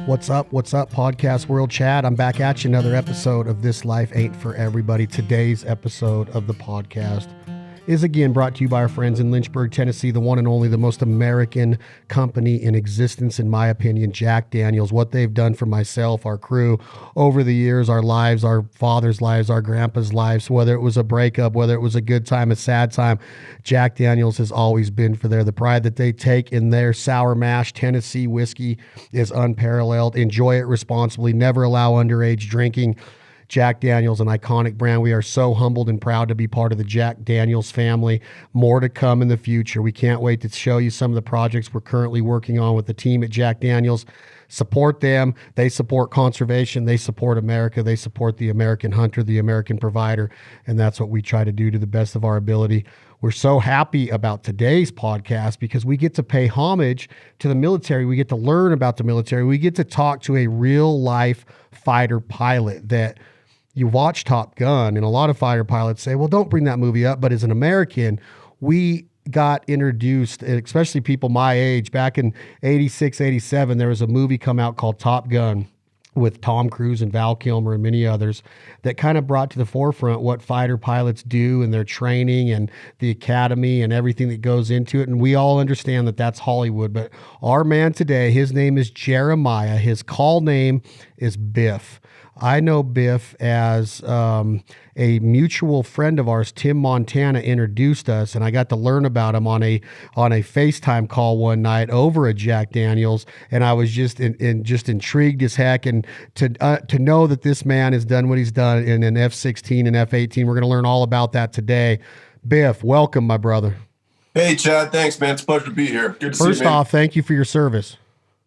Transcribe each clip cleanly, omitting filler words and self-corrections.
What's up, podcast world chat? I'm back at you, another episode of This Life Ain't For Everybody. Today's episode of the podcast is again brought to you by our friends in Lynchburg, Tennessee, the one and only, the most American company in existence, in my opinion, Jack Daniels. What they've done for myself, our crew, over the years, our lives, our father's lives, our grandpa's lives, whether it was a breakup, whether it was a good time, a sad time, Jack Daniels has always been for there. The pride that they take in their sour mash Tennessee whiskey is unparalleled. Enjoy it responsibly. Never allow underage drinking. Jack Daniels, an iconic brand. We are so humbled and proud to be part of the Jack Daniels family. More to come in the future. We can't wait to show you some of the projects we're currently working on with the team at Jack Daniels. Support them. They support conservation. They support America. They support the American hunter, the American provider. And that's what we try to do to the best of our ability. We're so happy about today's podcast because we get to pay homage to the military. We get to learn about the military. We get to talk to a real life fighter pilot that you watch Top Gun, and a lot of fighter pilots say, well, don't bring that movie up. But as an American, we got introduced, especially people my age, back in 86, 87, there was a movie come out called Top Gun with Tom Cruise and Val Kilmer and many others that kind of brought to the forefront what fighter pilots do and their training and the academy and everything that goes into it. And we all understand that that's Hollywood. But our man today, his name is Jeremiah. His call name is Biff. I know Biff as a mutual friend of ours, Tim Montana, introduced us, and I got to learn about him on a FaceTime call one night over at Jack Daniels, and I was just intrigued as heck. And to know that this man has done what he's done in an F-16 and F-18, we're going to learn all about that today. Biff, welcome, my brother. Hey, Chad. Thanks, man. It's a pleasure to be here. Good to see you. First off, thank you for your service.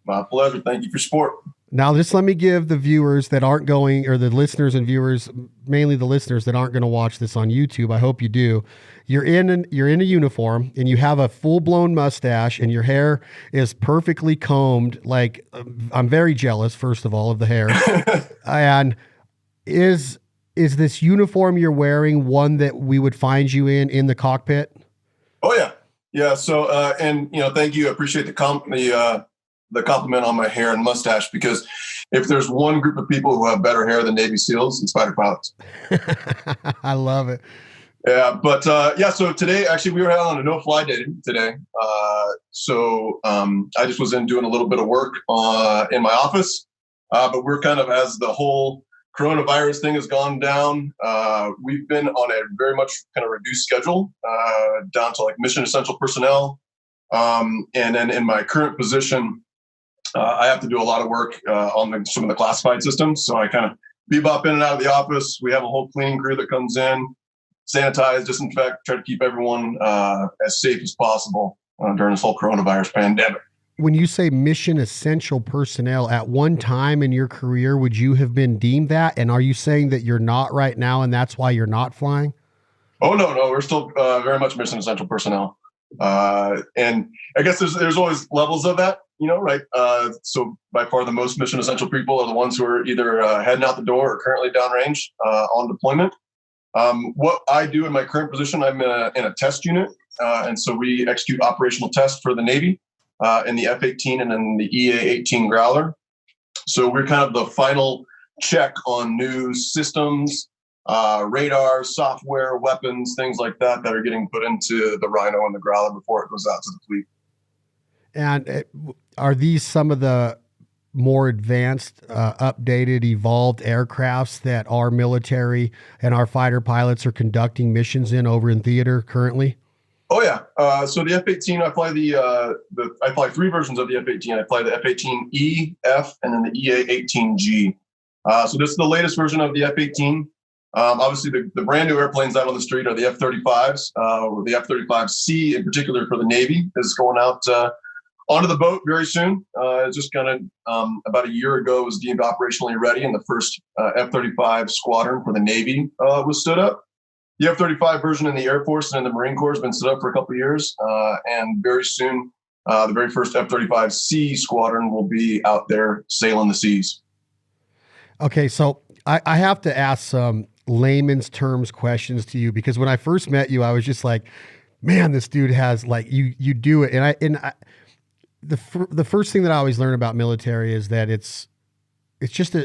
My pleasure. Thank you for your support. Now, just let me give the viewers that aren't going, or the listeners and viewers, mainly the listeners that aren't going to watch this on YouTube, I hope you do. You're in a uniform, and you have a full-blown mustache, and your hair is perfectly combed. Like, I'm very jealous, first of all, of the hair. And is this uniform you're wearing one that we would find you in the cockpit? Oh yeah, yeah. So, and thank you. I appreciate the compliment on my hair and mustache, because if there's one group of people who have better hair than Navy SEALs, it's fighter pilots. I love it. Yeah, but so today, actually, we were on a no-fly day today. So I just was in doing a little bit of work in my office, but we're kind of, as the whole coronavirus thing has gone down, we've been on a very much kind of reduced schedule, down to like mission essential personnel. And then in my current position, I have to do a lot of work on some of the classified systems. So I kind of bebop in and out of the office. We have a whole cleaning crew that comes in, sanitize, disinfect, try to keep everyone as safe as possible during this whole coronavirus pandemic. When you say mission essential personnel, at one time in your career, would you have been deemed that? And are you saying that you're not right now and that's why you're not flying? Oh, no, we're still very much mission essential personnel. And I guess there's always levels of that, right? So by far the most mission essential people are the ones who are either heading out the door or currently downrange on deployment. What I do in my current position, I'm in a test unit. And so we execute operational tests for the Navy in the F-18 and then the EA-18 Growler. So we're kind of the final check on new systems, radar, software, weapons, things like that are getting put into the Rhino and the Growler before it goes out to the fleet. And are these some of the more advanced, updated, evolved aircrafts that our military and our fighter pilots are conducting missions in over in theater currently? Oh yeah. So the F-18, I fly I fly three versions of the F-18. I fly the F-18E, F, and then the EA-18G. So this is the latest version of the F-18. Obviously, the brand new airplanes out on the street are the F-35s. The F-35C, in particular for the Navy, is going out onto the boat very soon. It's just kind of about a year ago, it was deemed operationally ready, and the first F-35 squadron for the Navy was stood up. The F-35 version in the Air Force and in the Marine Corps has been stood up for a couple of years, and very soon, the very first F-35C squadron will be out there sailing the seas. Okay, so I have to ask some layman's terms questions to you, because when I first met you, I was just like, man, this dude has you do it. And the first thing that I always learn about military is that it's it's just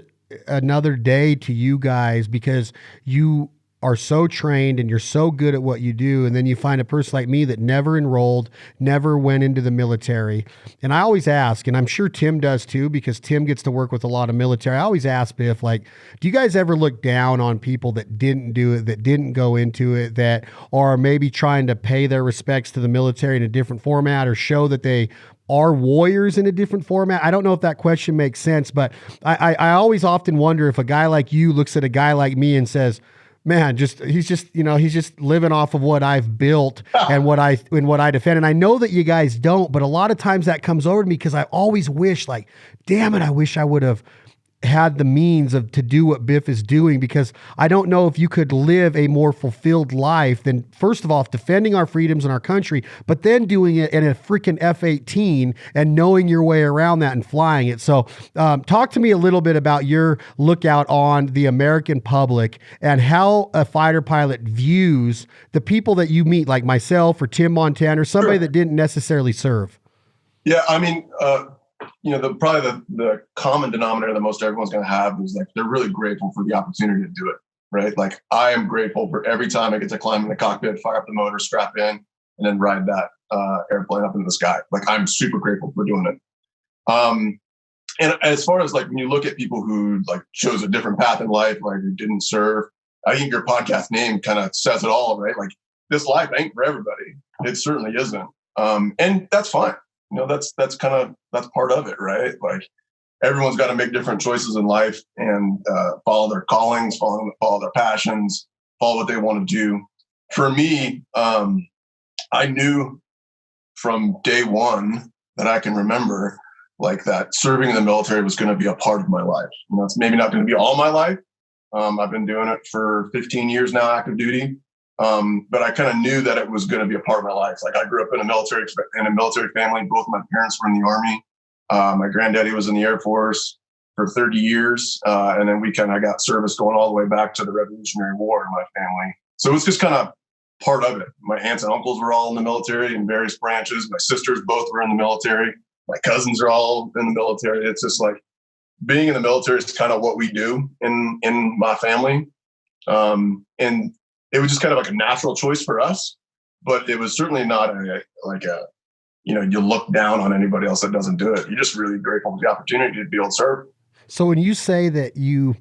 another day to you guys because you are so trained and you're so good at what you do. And then you find a person like me that never enrolled, never went into the military. And I always ask, and I'm sure Tim does too, because Tim gets to work with a lot of military. I always ask Biff, like, do you guys ever look down on people that didn't do it, that didn't go into it, that are maybe trying to pay their respects to the military in a different format or show that they are warriors in a different format? I don't know if that question makes sense, but I always often wonder if a guy like you looks at a guy like me and says, man, he's just living off of what I've built and what I defend. And I know that you guys don't, but a lot of times that comes over to me because I always wish, like, damn it, I wish I would have had the means to do what Biff is doing, because I don't know if you could live a more fulfilled life than, first of all, defending our freedoms in our country, but then doing it in a freaking F-18 and knowing your way around that and flying it. So talk to me a little bit about your lookout on the American public and how a fighter pilot views the people that you meet, like myself or Tim Montana or somebody that didn't necessarily serve. Yeah, I mean, probably the common denominator that most everyone's going to have is like they're really grateful for the opportunity to do it, right? Like I am grateful for every time I get to climb in the cockpit, fire up the motor, strap in, and then ride that airplane up into the sky. Like I'm super grateful for doing it. And as far as like when you look at people who like chose a different path in life, like who didn't serve, I think your podcast name kind of says it all, right? Like this life ain't for everybody. It certainly isn't, and that's fine. That's part of it, right? Like everyone's got to make different choices in life and follow their callings, follow their passions, follow what they want to do. For me, I knew from day one that I can remember, like that serving in the military was going to be a part of my life. It's maybe not going to be all my life. I've been doing it for 15 years now, active duty. But I kind of knew that it was going to be a part of my life. Like I grew up in a military family. Both my parents were in the Army. My granddaddy was in the Air Force for 30 years. And then we kind of got service going all the way back to the Revolutionary War in my family. So it was just kind of part of it. My aunts and uncles were all in the military in various branches. My sisters both were in the military. My cousins are all in the military. It's just like being in the military is kind of what we do in my family. And it was just kind of like a natural choice for us, but it was certainly not you look down on anybody else that doesn't do it. You're just really grateful for the opportunity to be able to serve. So when you say that you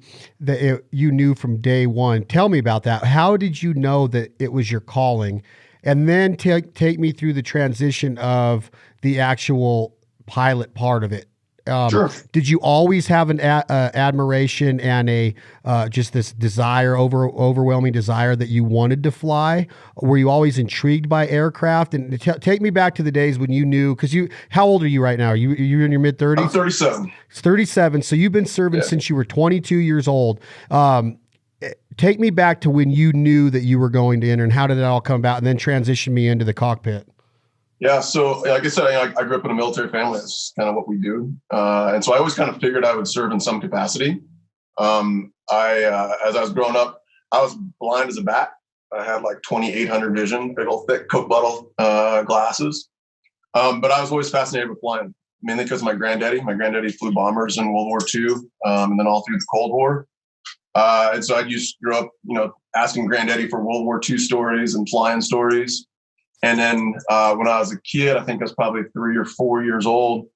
knew from day one, tell me about that. How did you know that it was your calling? And then take me through the transition of the actual pilot part of it. Sure. Did you always have an admiration and just this desire, overwhelming desire that you wanted to fly? Were you always intrigued by aircraft? And take me back to the days when you knew, how old are you right now? Are you in your mid 30s? I'm 37. It's 37. So you've been serving since you were 22 years old. Take me back to when you knew that you were going to enter, and how did it all come about? And then transition me into the cockpit. Yeah, so like I said, I grew up in a military family. That's kind of what we do. And so I always kind of figured I would serve in some capacity. As I was growing up, I was blind as a bat. I had like 2800 vision, big old thick Coke bottle glasses. But I was always fascinated with flying, mainly because of my granddaddy. My granddaddy flew bombers in World War II and then all through the Cold War. And so I grew up, asking granddaddy for World War II stories and flying stories. And then when I was a kid, I think I was probably 3 or 4 years old,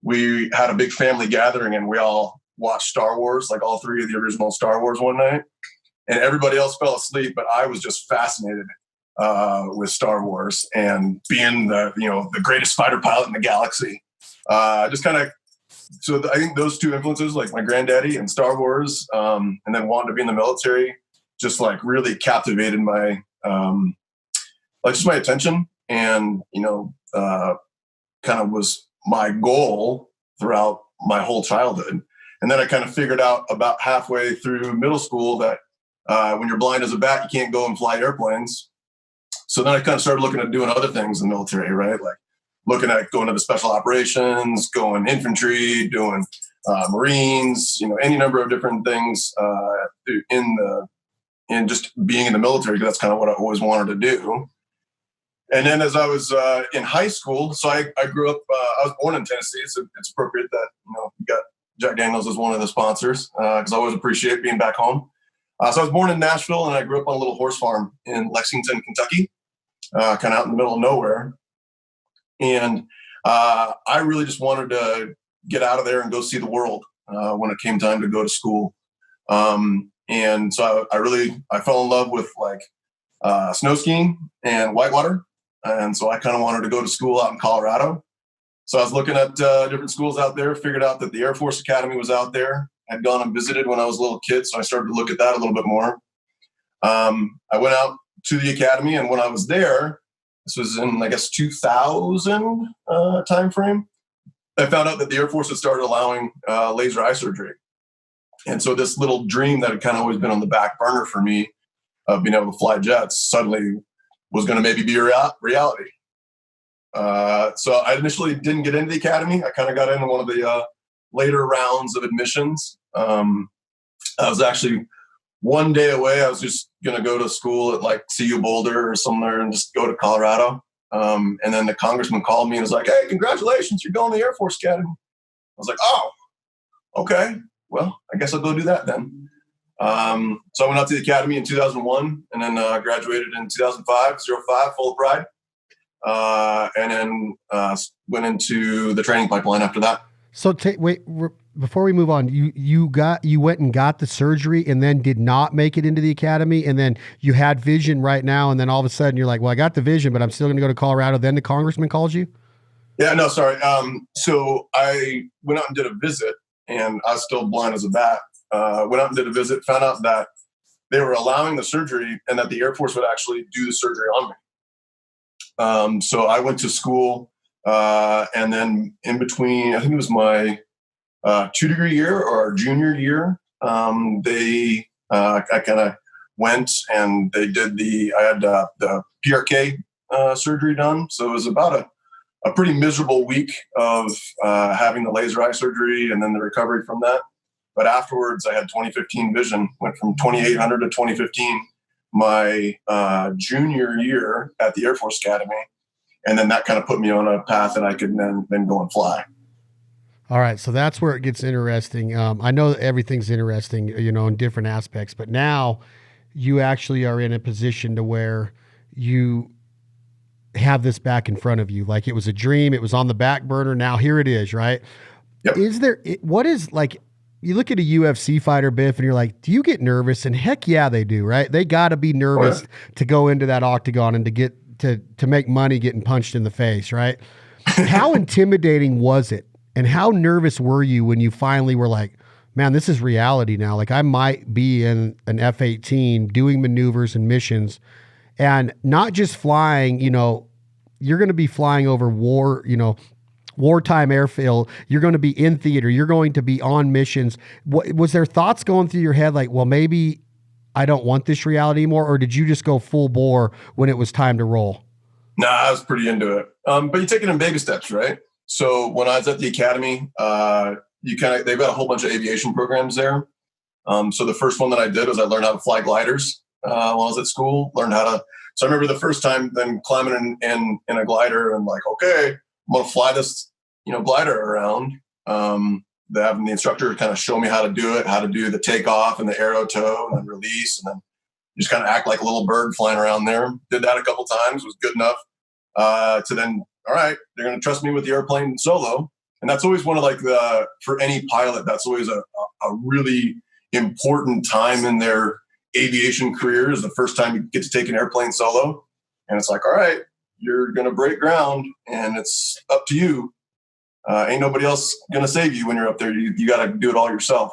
we had a big family gathering and we all watched Star Wars, like all three of the original Star Wars one night. And everybody else fell asleep, but I was just fascinated with Star Wars and being the greatest fighter pilot in the galaxy. I think those two influences, like my granddaddy and Star Wars, and then wanting to be in the military, just like really captivated my just my attention, and kind of was my goal throughout my whole childhood. And then I kind of figured out about halfway through middle school that when you're blind as a bat, you can't go and fly airplanes. So then I kind of started looking at doing other things in the military, right? Like looking at going to the special operations, going infantry, doing Marines, any number of different things in just being in the military, because that's kind of what I always wanted to do. And then as I was in high school, so I grew up, I was born in Tennessee. So it's appropriate that, you got Jack Daniels is one of the sponsors because I always appreciate being back home. So I was born in Nashville, and I grew up on a little horse farm in Lexington, Kentucky, kind of out in the middle of nowhere. And I really just wanted to get out of there and go see the world when it came time to go to school. And so I fell in love with like snow skiing and whitewater. And so I kind of wanted to go to school out in Colorado. So I was looking at different schools out there, figured out that the Air Force Academy was out there. I'd gone and visited when I was a little kid, so I started to look at that a little bit more. I went out to the academy, and when I was there, this was in, I guess, 2000 timeframe, I found out that the Air Force had started allowing laser eye surgery. And so this little dream that had kind of always been on the back burner for me of being able to fly jets suddenly was going to maybe be a reality. So I initially didn't get into the academy. I kind of got into one of the later rounds of admissions. I was actually one day away. I was just going to go to school at like CU Boulder or somewhere and just go to Colorado. And then the congressman called me and was like, "Hey, congratulations, you're going to the Air Force Academy." I was like, "Oh, okay. Well, I guess I'll go do that then." So I went out to the academy in 2001 and then graduated in 2005, full of pride. And then went into the training pipeline after that. So before we move on, you went and got the surgery and then did not make it into the academy, and then you had vision right now, and then all of a sudden you're like, "Well, I got the vision, but I'm still going to go to Colorado." Then the congressman calls you? Yeah, no, sorry. So I went out and did a visit, and I was still blind as a bat. Went out and did a visit, found out that they were allowing the surgery and that the Air Force would actually do the surgery on me. So I went to school, and then in between, I think it was my 2-degree year or junior year, I kind of went and they did I had the PRK surgery done. So it was about a pretty miserable week of having the laser eye surgery and then the recovery from that. But afterwards, I had 2015 vision, went from 2800 to 2015, my junior year at the Air Force Academy. And then that kind of put me on a path that I could then go and fly. All right. So that's where it gets interesting. I know that everything's interesting, in different aspects, but now you actually are in a position to where you have this back in front of you. Like it was a dream. It was on the back burner. Now here it is, right? Yep. You look at a UFC fighter, Biff, and you're like, do you get nervous? And heck yeah, they do, right? They got to be nervous to go into that octagon and to get to make money getting punched in the face, right? How intimidating was it? And how nervous were you when you finally were like, man, this is reality now. Like I might be in an F-18 doing maneuvers and missions and not just flying, you're going to be flying over wartime airfield. You're going to be in theater. You're going to be on missions. Was there thoughts going through your head like, well, maybe I don't want this reality anymore? Or did you just go full bore when it was time to roll? Nah, I was pretty into it. But you take it in baby steps, right? So when I was at the academy, they've got a whole bunch of aviation programs there. So the first one that I did was I learned how to fly gliders while I was at school. So I remember the first time then climbing in a glider and like, okay, I'm gonna fly this, glider around. Having the instructor kind of show me how to do it, how to do the takeoff and the aero tow and then release, and then just kind of act like a little bird flying around there. Did that a couple times, was good enough to then, all right, they're going to trust me with the airplane solo. And that's always one of for any pilot, that's always a really important time in their aviation career is the first time you get to take an airplane solo. And it's like, all right, you're going to break ground and it's up to you. Ain't nobody else going to save you when you're up there. You got to do it all yourself.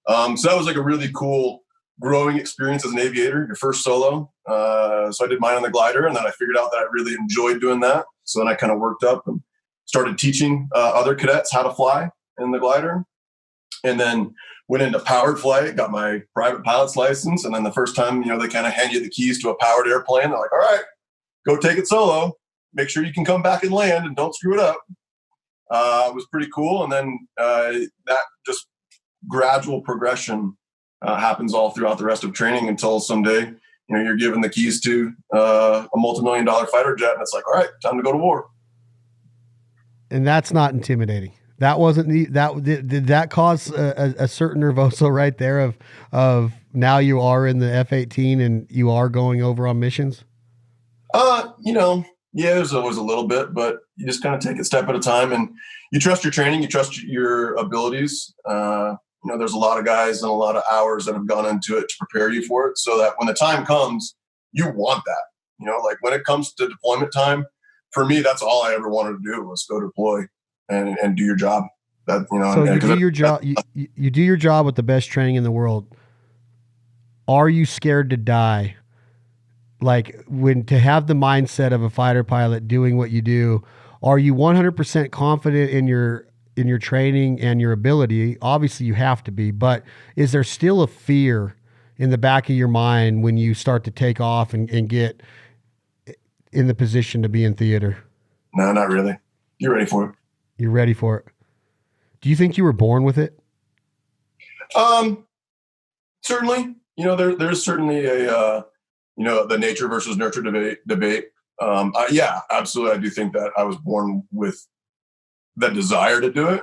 So that was like a really cool growing experience as an aviator, your first solo. So I did mine on the glider, and then I figured out that I really enjoyed doing that. So then I kind of worked up and started teaching other cadets how to fly in the glider, and then went into powered flight, got my private pilot's license. And then the first time, they kind of hand you the keys to a powered airplane. They're like, all right, go take it solo. Make sure you can come back and land and don't screw it up. It was pretty cool. And then that just gradual progression happens all throughout the rest of training until someday, you're given the keys to a multi-million-dollar fighter jet, and it's like, all right, time to go to war. And that's not intimidating. That wasn't did that cause a certain nervoso right there of now you are in the F-18 and you are going over on missions? Yeah, there's always a little bit, but you just kind of take it step at a time, and you trust your training, you trust your abilities. There's a lot of guys and a lot of hours that have gone into it to prepare you for it, so that when the time comes, you want that. Like when it comes to deployment time, for me, that's all I ever wanted to do was go deploy and do your job. So you do your job. You do your job with the best training in the world. Are you scared to die? Like when to have the mindset of a fighter pilot doing what you do, are you 100% confident in your training and your ability? Obviously you have to be, but is there still a fear in the back of your mind when you start to take off and get in the position to be in theater? No, not really. You're ready for it. You're ready for it. Do you think you were born with it? Certainly, there's certainly a, the nature versus nurture debate. Yeah, absolutely. I do think that I was born with that desire to do it.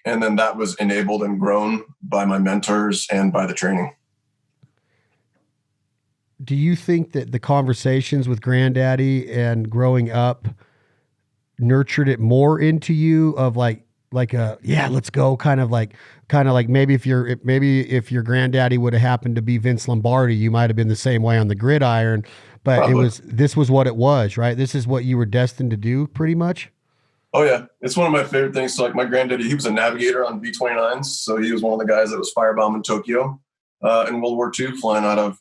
And then that was enabled and grown by my mentors and by the training. Do you think that the conversations with Granddaddy and growing up nurtured it more into you of like yeah, let's go kind of like maybe if your granddaddy would have happened to be Vince Lombardi, you might have been the same way on the gridiron, but Probably. this was what it was, right? This is what you were destined to do pretty much. Oh yeah. It's one of my favorite things. So like my granddaddy, he was a navigator on B-29s. So he was one of the guys that was firebombing Tokyo in World War II, flying out of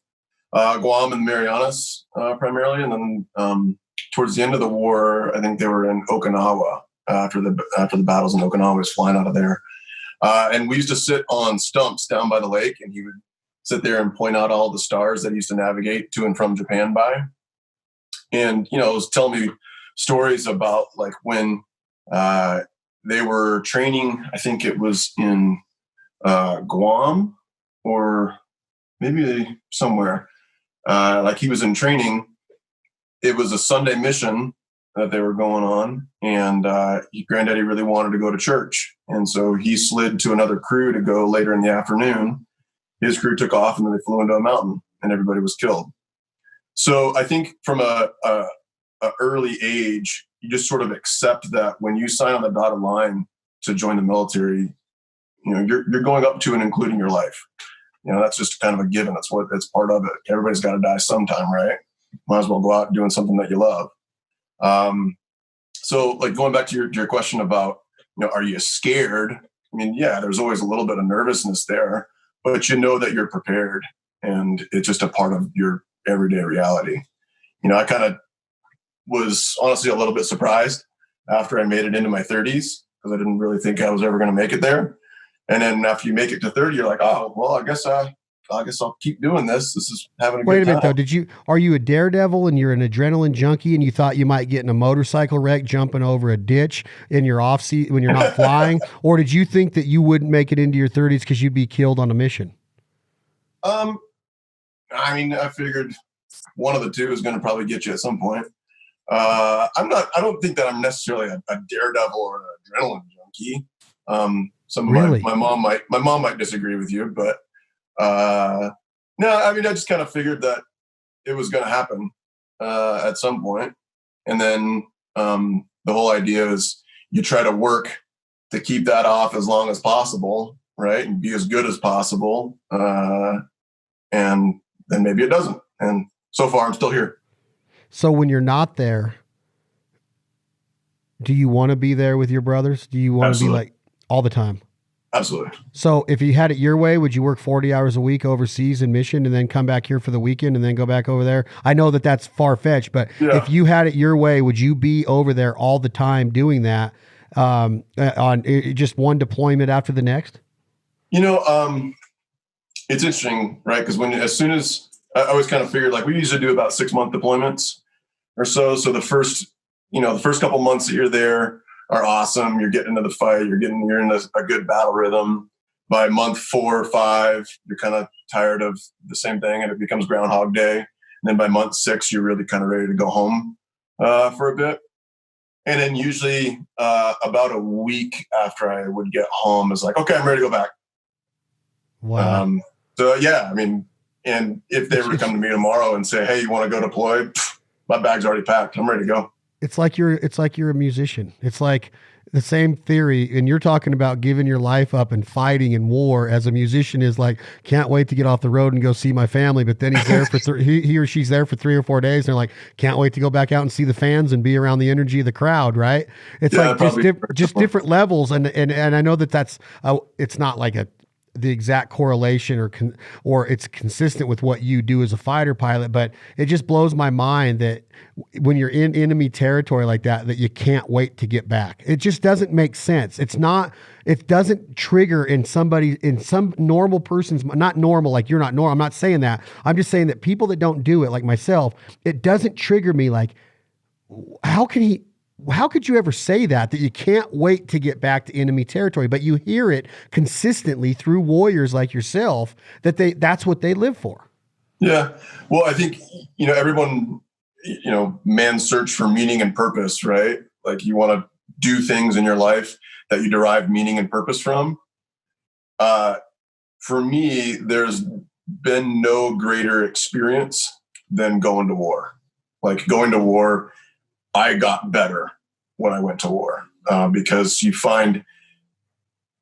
Guam and Marianas primarily. And then towards the end of the war, I think they were in Okinawa after the battles in Okinawa. He was flying out of there. And we used to sit on stumps down by the lake, and he would sit there and point out all the stars that he used to navigate to and from Japan by. And, it was telling me stories about like when they were training, I think it was in Guam or maybe somewhere. Like he was in training. It was a Sunday mission that they were going on, and Granddaddy really wanted to go to church. And so he slid to another crew to go later in the afternoon. His crew took off, and then they flew into a mountain, and everybody was killed. So I think from a early age, you just sort of accept that when you sign on the dotted line to join the military, you're going up to and including your life. That's just kind of a given. That's part of it. Everybody's got to die sometime, right? Might as well go out doing something that you love. So like going back to your question about, are you scared? I mean, yeah, there's always a little bit of nervousness there, but that you're prepared, and it's just a part of your everyday reality. I kind of was honestly a little bit surprised after I made it into my 30s, because I didn't really think I was ever going to make it there. And then after you make it to 30, you're like, oh, well, I guess I'll keep doing this. This is having a good time. Wait a minute though. Are you a daredevil and you're an adrenaline junkie and you thought you might get in a motorcycle wreck jumping over a ditch in your off seat when you're not flying? Or did you think that you wouldn't make it into your 30s because you'd be killed on a mission? I figured one of the two is going to probably get you at some point. I don't think that I'm necessarily a daredevil or an adrenaline junkie. Really? My mom might disagree with you, but no, I just kind of figured that it was going to happen at some point. And then the whole idea is you try to work to keep that off as long as possible, right? And be as good as possible. And then maybe it doesn't. And so far I'm still here. So when you're not there, do you want to be there with your brothers? Do you want to be like all the time? Absolutely. So if you had it your way, would you work 40 hours a week overseas in mission and then come back here for the weekend and then go back over there? I know that that's far-fetched, but if you had it your way, would you be over there all the time doing that on just one deployment after the next? It's interesting, right? Because as soon as I always kind of figured, like we usually do about 6-month deployments or so. So the first couple months that you're there are awesome. You're getting into the fight. You're in a good battle rhythm. By month 4 or 5, you're kind of tired of the same thing, and it becomes Groundhog Day. And then by month 6, you're really kind of ready to go home for a bit. And then usually about a week after I would get home, it's like, okay, I'm ready to go back. Wow. So yeah, I mean, and if they were to come to me tomorrow and say, hey, you want to go deploy? My bag's already packed. I'm ready to go. It's like you're a musician. It's like the same theory. And you're talking about giving your life up and fighting in war as a musician is like, can't wait to get off the road and go see my family. But then he's there for he or she's there for 3 or 4 days. And they're like, can't wait to go back out and see the fans and be around the energy of the crowd. Right. It's like just different levels. And I know that's, it's not like the exact correlation or it's consistent with what you do as a fighter pilot, but it just blows my mind that when you're in enemy territory like that you can't wait to get back. It just doesn't make sense. It doesn't trigger in some normal person's, not normal, like you're not normal. I'm not saying that. I'm just saying that people that don't do it, like myself, it doesn't trigger me. Like, how could you ever say that you can't wait to get back to enemy territory? But you hear it consistently through warriors like yourself that's what they live for. Yeah. Well, I think, everyone, man's search for meaning and purpose, right? Like you want to do things in your life that you derive meaning and purpose from. For me, there's been no greater experience than going to war. Like going to war, I got better when I went to war because you find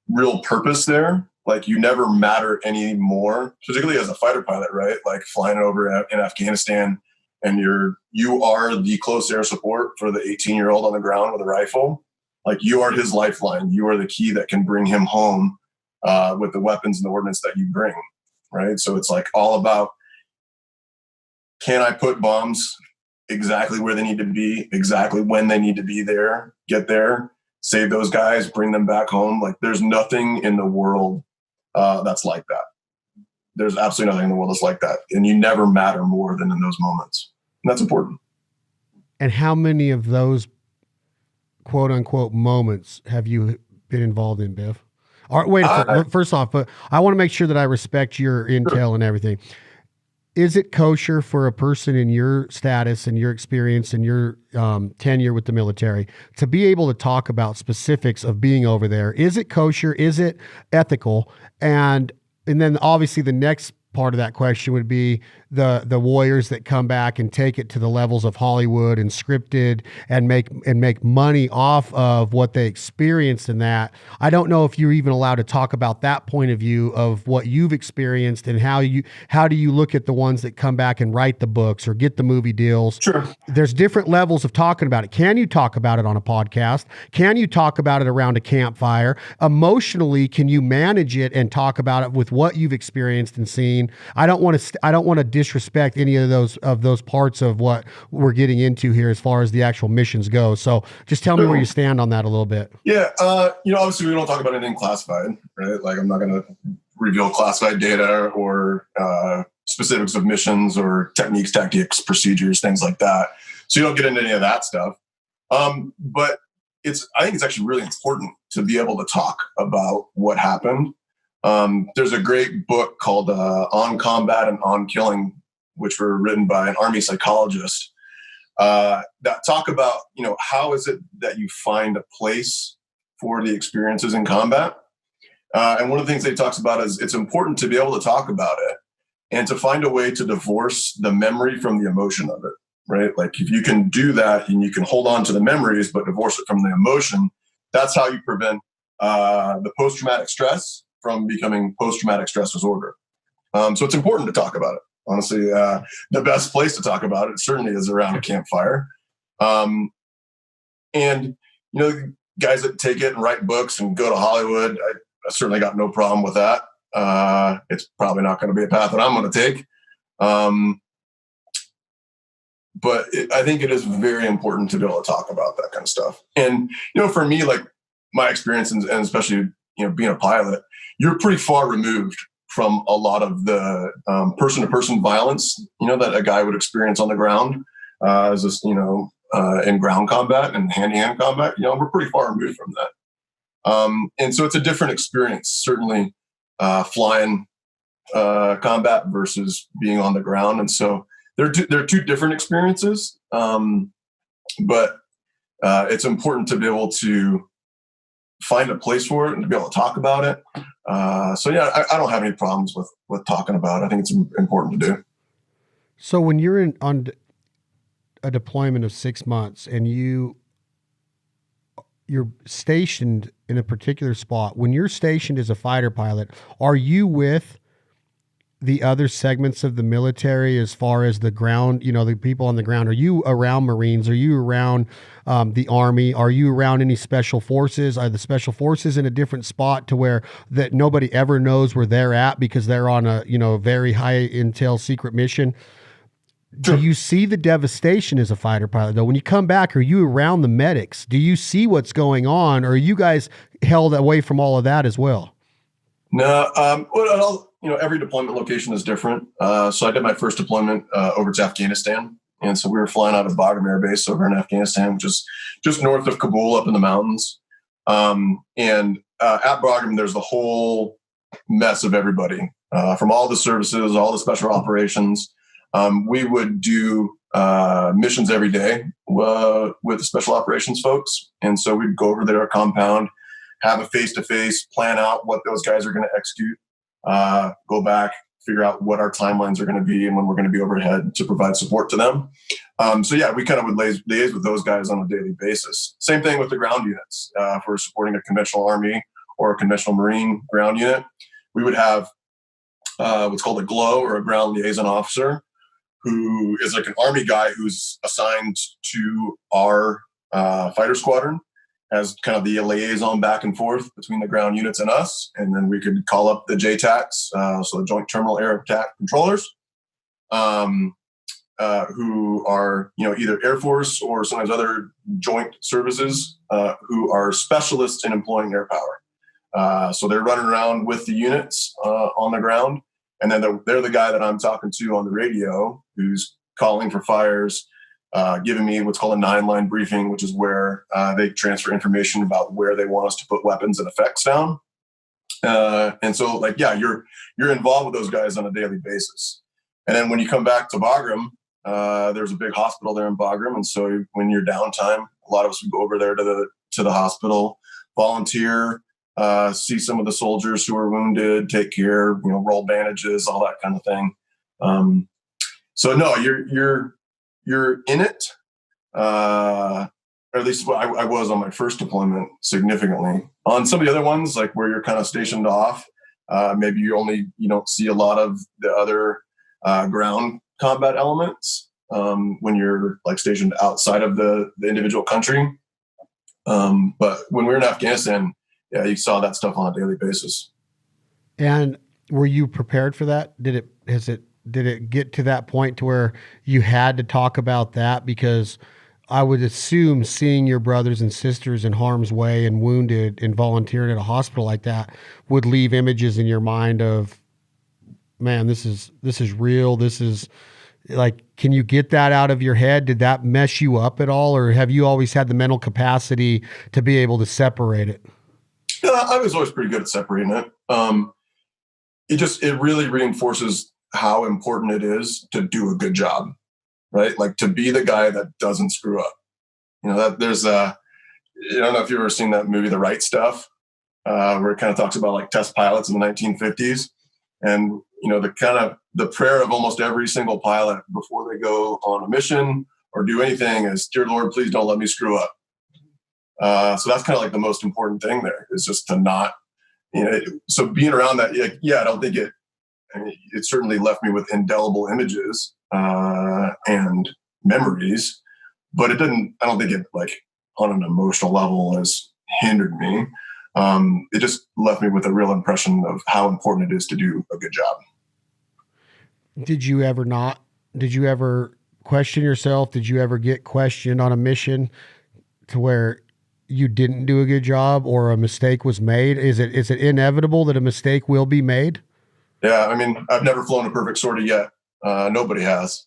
real purpose there. Like you never matter anymore, particularly as a fighter pilot, right? Like flying over in Afghanistan and you are the close air support for the 18-year-old on the ground with a rifle. Like you are his lifeline. You are the key that can bring him home with the weapons and the ordnance that you bring, right? So it's like all about, can I put bombs exactly where they need to be, exactly when they need to be there, get there, save those guys, bring them back home. Like there's nothing in the world that's like that. There's absolutely nothing in the world that's like that. And you never matter more than in those moments. And that's important. And how many of those quote unquote moments have you been involved in, Biff? First off, but I want to make sure that I respect your intel and everything. Is it kosher for a person in your status and your experience and your tenure with the military to be able to talk about specifics of being over there? Is it kosher? Is it ethical? And then obviously the next part of that question would be the warriors that come back and take it to the levels of Hollywood and scripted and make money off of what they experienced in that. I don't know if you're even allowed to talk about that point of view of what you've experienced and how do you look at the ones that come back and write the books or get the movie deals. Sure. There's different levels of talking about it. Can you talk about it on a podcast? Can you talk about it around a campfire? Emotionally, can you manage it and talk about it with what you've experienced and seen? I don't want to disrespect any of those parts of what we're getting into here as far as the actual missions go. So just tell me where you stand on that a little bit. Yeah. Obviously we don't talk about anything classified, right? Like I'm not going to reveal classified data or specifics of missions or techniques, tactics, procedures, things like that. So you don't get into any of that stuff. But I think it's actually really important to be able to talk about what happened. There's a great book called On Combat and On Killing, which were written by an Army psychologist that talk about, how is it that you find a place for the experiences in combat? And one of the things that he talks about is it's important to be able to talk about it and to find a way to divorce the memory from the emotion of it, right? Like if you can do that and you can hold on to the memories, but divorce it from the emotion, that's how you prevent the post-traumatic stress from becoming post-traumatic stress disorder. So it's important to talk about it. Honestly, the best place to talk about it certainly is around a campfire. And, guys that take it and write books and go to Hollywood, I certainly got no problem with that. It's probably not going to be a path that I'm going to take. But I think it is very important to be able to talk about that kind of stuff. And, for me, like my experience and especially, being a pilot, you're pretty far removed from a lot of the person-to-person violence, that a guy would experience on the ground in ground combat and hand-to-hand combat. We're pretty far removed from that. And so it's a different experience, certainly flying combat versus being on the ground. And so they're two different experiences. But it's important to be able to find a place for it and to be able to talk about it. So yeah, I don't have any problems with talking about it. I think it's important to do. So when you're on a deployment of 6 months and you're stationed in a particular spot, when you're stationed as a fighter pilot, are you with the other segments of the military as far as the ground, the people on the ground? Are you around Marines? Are you around the Army? Are you around any special forces? Are the special forces in a different spot to where that nobody ever knows where they're at because they're on a, very high intel secret mission? Sure. Do you see the devastation as a fighter pilot, though? When you come back, are you around the medics? Do you see what's going on? Or are you guys held away from all of that as well? No, every deployment location is different. So I did my first deployment over to Afghanistan. And so we were flying out of Bagram Air Base over in Afghanistan, which is just north of Kabul up in the mountains. And at Bagram, there's the whole mess of everybody from all the services, all the special operations. We would do missions every day with the special operations folks. And so we'd go over their compound, have a face-to-face, plan out what those guys are going to execute, go back, figure out what our timelines are going to be and when we're going to be overhead to provide support to them. So yeah, we kind of would liaise with those guys on a daily basis. Same thing with the ground units. If we're supporting a conventional Army or a conventional Marine ground unit, we would have what's called a GLOW, or a ground liaison officer, who is like an Army guy who's assigned to our fighter squadron as kind of the liaison back and forth between the ground units and us. And then we could call up the JTACs, so the Joint Terminal Air Attack Controllers, who are, either Air Force or sometimes other joint services, who are specialists in employing air power. So they're running around with the units on the ground. And then they're the guy that I'm talking to on the radio who's calling for fires, giving me what's called a 9-line briefing, which is where they transfer information about where they want us to put weapons and effects down. And so, you're involved with those guys on a daily basis. And then when you come back to Bagram, there's a big hospital there in Bagram. And so when you're downtime, a lot of us would go over there to the hospital, volunteer, see some of the soldiers who are wounded, take care, roll bandages, all that kind of thing. So no, you're in it. Or at least I was on my first deployment significantly. On some of the other ones, like where you're kind of stationed off, maybe you don't see a lot of the other ground combat elements when you're like stationed outside of the individual country. But when we were in Afghanistan, yeah, you saw that stuff on a daily basis. And were you prepared for that? Did it get to that point to where you had to talk about that? Because I would assume seeing your brothers and sisters in harm's way and wounded and volunteering at a hospital like that would leave images in your mind of, man, this is real. This is like, can you get that out of your head? Did that mess you up at all? Or have you always had the mental capacity to be able to separate it? I was always pretty good at separating it. It really reinforces how important it is to do a good job, right? Like to be the guy that doesn't screw up. That there's I don't know if you've ever seen that movie, The Right Stuff, where it kind of talks about like test pilots in the 1950s. And, the prayer of almost every single pilot before they go on a mission or do anything is, "Dear Lord, please don't let me screw up." So that's kind of like the most important thing there, is just to not, so being around that, I don't think it certainly left me with indelible images and memories, but I don't think it like on an emotional level has hindered me. It just left me with a real impression of how important it is to do a good job. Did you ever question yourself? Did you ever get questioned on a mission to where you didn't do a good job or a mistake was made? Is it inevitable that a mistake will be made? Yeah. I mean, I've never flown a perfect sortie yet. Nobody has.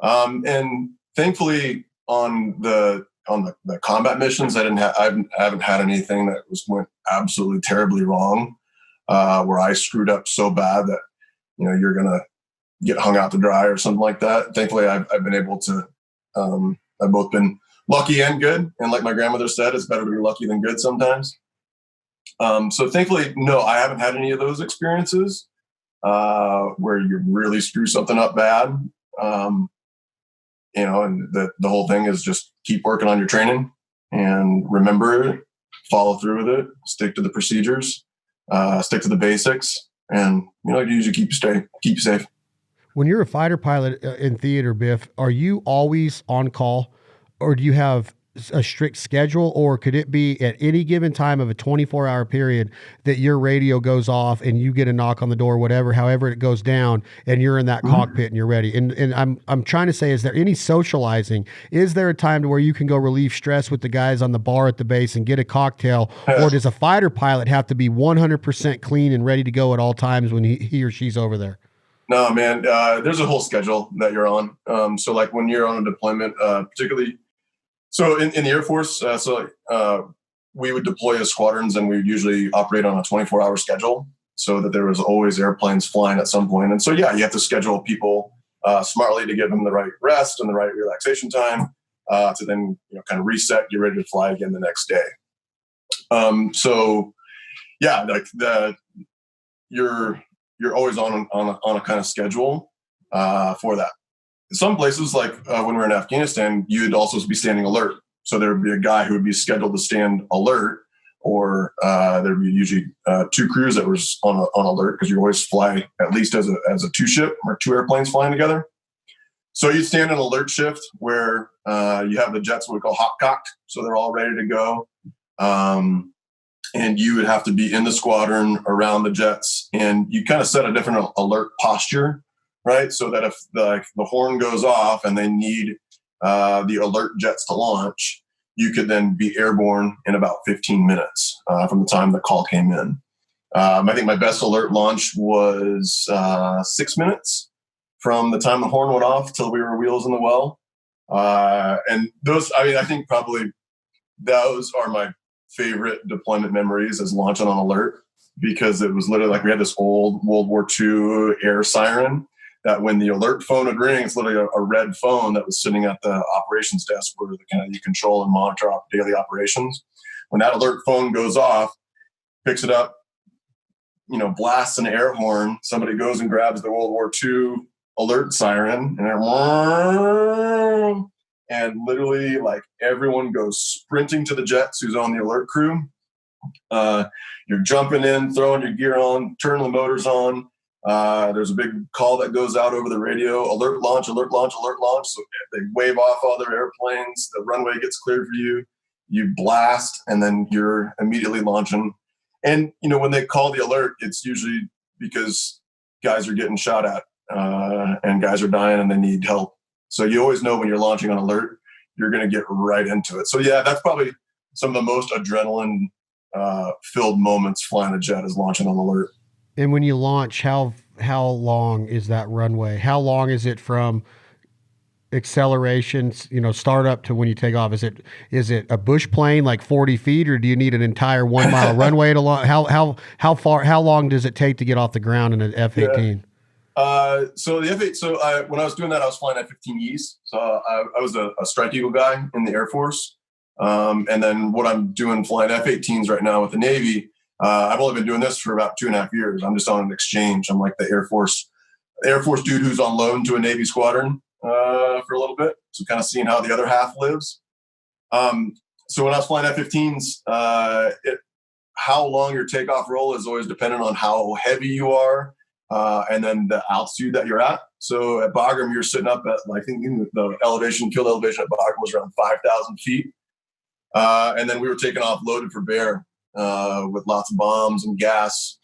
And thankfully on the combat missions, I haven't had anything that went absolutely terribly wrong, where I screwed up so bad that, you're going to get hung out to dry or something like that. Thankfully I've been able to, I've both been lucky and good. And like my grandmother said, it's better to be lucky than good sometimes. So thankfully, no, I haven't had any of those experiences where you really screw something up bad. And the whole thing is just keep working on your training and remember it, follow through with it, stick to the procedures, stick to the basics, and usually keep you safe. When you're a fighter pilot in theater, Biff, are you always on call, or do you have a strict schedule, or could it be at any given time of a 24-hour period that your radio goes off and you get a knock on the door, however it goes down, and you're in that cockpit and you're ready? And I'm trying to say, is there any socializing? Is there a time to where you can go relieve stress with the guys on the bar at the base and get a cocktail, or does a fighter pilot have to be 100% clean and ready to go at all times when he or she's over there? No, man, there's a whole schedule that you're on. So like when you're on a deployment, particularly, so in the Air Force, we would deploy as squadrons, and we would usually operate on a 24-hour schedule so that there was always airplanes flying at some point. And so, yeah, you have to schedule people smartly to give them the right rest and the right relaxation time to then kind of reset, get ready to fly again the next day. So, yeah, like you're always on a kind of schedule for that. Some places, like when we're in Afghanistan, you'd also be standing alert. So there would be a guy who would be scheduled to stand alert, or there'd be usually two crews that were on alert, because you always fly at least as a two ship or two airplanes flying together. So you stand in alert shift where you have the jets what we call hot cocked, so they're all ready to go. And you would have to be in the squadron around the jets, and you kind of set a different alert posture, right? So that if the horn goes off and they need the alert jets to launch, you could then be airborne in about 15 minutes from the time the call came in. I think my best alert launch was 6 minutes from the time the horn went off till we were wheels in the well. And those, I think probably those are my favorite deployment memories, is launching on alert, because it was literally like we had this old World War II air siren that when the alert phone would ring, it's literally a red phone that was sitting at the operations desk where you control and monitor daily operations. When that alert phone goes off, picks it up, blasts an air horn, somebody goes and grabs the World War II alert siren, and literally like everyone goes sprinting to the jets who's on the alert crew. You're jumping in, throwing your gear on, turning the motors on. There's a big call that goes out over the radio: alert launch, alert launch, alert launch. So they wave off all their airplanes. The runway gets cleared for you. You blast, and then you're immediately launching. And, when they call the alert, it's usually because guys are getting shot at and guys are dying and they need help. So you always know when you're launching on alert, you're going to get right into it. So, yeah, that's probably some of the most adrenaline filled moments flying a jet, is launching on alert. And when you launch, how long is that runway? How long is it from acceleration, start up to when you take off? Is it a bush plane like 40 feet, or do you need an entire 1 mile runway to launch? How long does it take to get off the ground in an F-18? Yeah. So the F-8. So when I was doing that, I was flying F-15Es. So I was a Strike Eagle guy in the Air Force. And then what I'm doing, flying F-18s right now with the Navy. I've only been doing this for about 2.5 years. I'm just on an exchange. I'm like the Air Force dude who's on loan to a Navy squadron for a little bit. So kind of seeing how the other half lives. So when I was flying F-15s, how long your takeoff roll is always dependent on how heavy you are, and then the altitude that you're at. So at Bagram, you're sitting up at, I think the field elevation at Bagram was around 5,000 feet. And then we were taking off loaded for bear with lots of bombs and gas,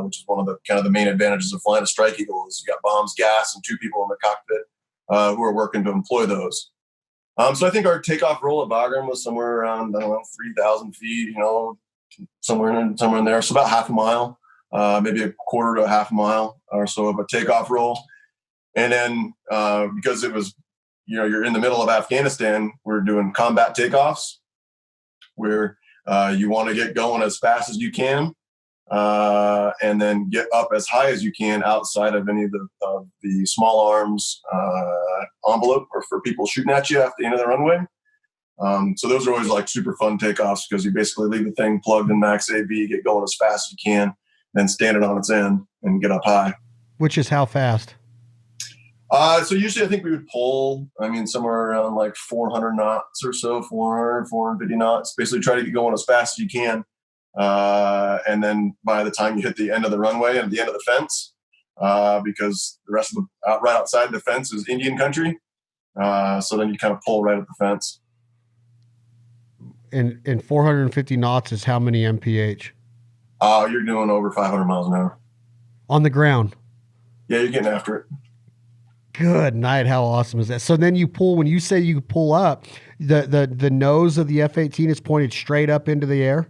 which is one of the kind of the main advantages of flying a Strike Eagle, is you got bombs, gas, and two people in the cockpit who are working to employ those. So I think our takeoff roll at Bagram was somewhere around, 3,000 feet, somewhere in there. So about half a mile, maybe a quarter to a half a mile or so of a takeoff roll. And then because it was, you're in the middle of Afghanistan, we're doing combat takeoffs where you want to get going as fast as you can, and then get up as high as you can outside of any of the small arms envelope, or for people shooting at you at the end of the runway. So those are always like super fun takeoffs because you basically leave the thing plugged in max AV, get going as fast as you can, then stand it on its end and get up high. Which is how fast? So usually I think we would pull, somewhere around like 400 knots or so, 450 knots, basically try to get going as fast as you can. And then by the time you hit the end of the runway and the end of the fence, because the rest of the right outside the fence is Indian country. So then you kind of pull right at the fence. And 450 knots is how many mph? You're doing over 500 miles an hour. On the ground? Yeah, you're getting after it. Good night. How awesome is that? So then you pull, when you say you pull up, the nose of the F-18 is pointed straight up into the air?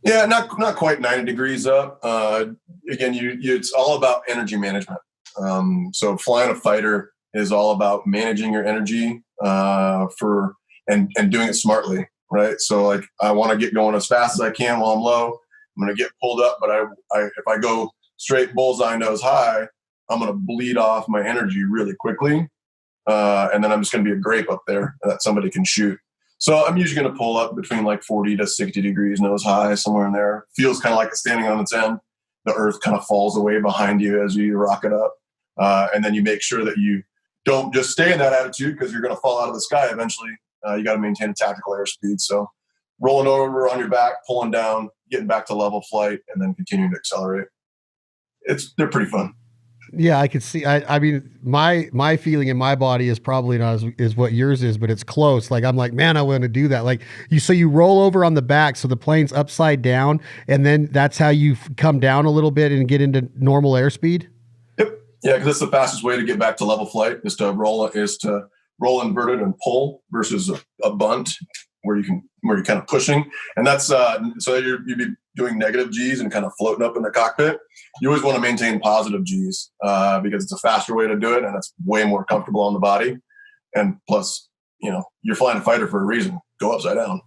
Yeah, not quite 90 degrees up. Again, it's all about energy management. So flying a fighter is all about managing your energy and doing it smartly, right? So like I want to get going as fast as I can while I'm low. I'm going to get pulled up, but if I go straight bullseye nose high, I'm going to bleed off my energy really quickly. And then I'm just going to be a grape up there that somebody can shoot. So I'm usually going to pull up between like 40 to 60 degrees nose high, somewhere in there. Feels kind of like it's standing on its end. The earth kind of falls away behind you as you rocket up. And then you make sure that you don't just stay in that attitude because you're going to fall out of the sky eventually. You got to maintain a tactical airspeed. So rolling over on your back, pulling down, getting back to level flight, and then continuing to accelerate. They're pretty fun. Yeah, I could see. I mean, my feeling in my body is probably not as what yours is, but it's close. Like I'm like, man, I want to do that. Like so you roll over on the back, so the plane's upside down, and then that's how you come down a little bit and get into normal airspeed. Yep. Yeah, because that's the fastest way to get back to level flight is to roll inverted and pull versus a bunt where you're kind of pushing, and that's so you'd be doing negative G's and kind of floating up in the cockpit. You always want to maintain positive G's because it's a faster way to do it and it's way more comfortable on the body. And plus, you're flying a fighter for a reason. Go upside down.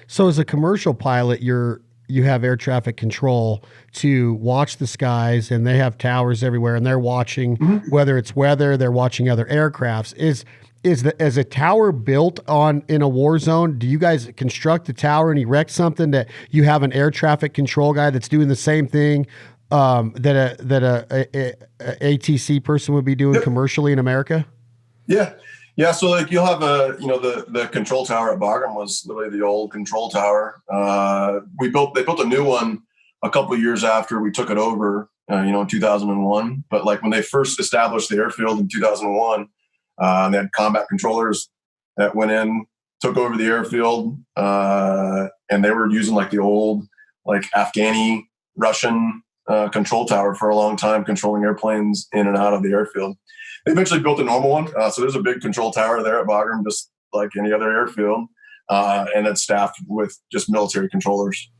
So as a commercial pilot, you have air traffic control to watch the skies, and they have towers everywhere, and they're watching whether it's weather, they're watching other aircrafts. Is a tower built in a war zone? Do you guys construct a tower and erect something that you have an air traffic control guy that's doing the same thing that a ATC person would be doing commercially in America? Yeah. So like you'll have the control tower at Bagram was literally the old control tower. They built a new one a couple of years after we took it over, in 2001. But like when they first established the airfield in 2001, they had combat controllers that went in, took over the airfield, and they were using like the old like Afghani Russian control tower for a long time, controlling airplanes in and out of the airfield. They eventually built a normal one. So there's a big control tower there at Bagram, just like any other airfield, and it's staffed with just military controllers.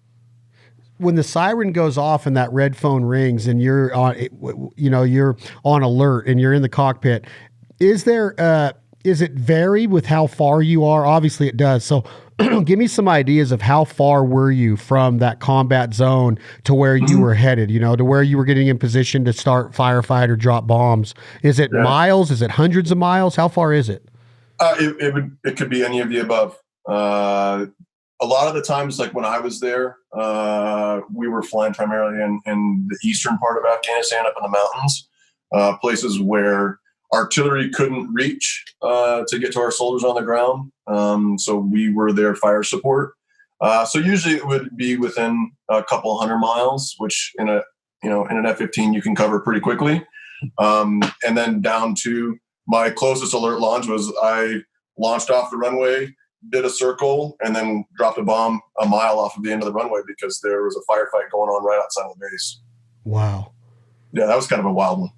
When the siren goes off and that red phone rings and you're on alert and you're in the cockpit, is it vary with how far you are? Obviously it does. So give me some ideas of how far were you from that combat zone to where you were headed, to where you were getting in position to start firefight or drop bombs. Is it miles? Is it hundreds of miles? How far is it? It could be any of the above. A lot of the times, like when I was there, we were flying primarily in the eastern part of Afghanistan, up in the mountains, places where artillery couldn't reach to get to our soldiers on the ground. So we were their fire support. So usually it would be within a couple 100 miles, which in an F-15 you can cover pretty quickly. And then down to my closest alert launch was I launched off the runway, did a circle, and then dropped a bomb a mile off of the end of the runway because there was a firefight going on right outside of the base. Wow. Yeah, that was kind of a wild one.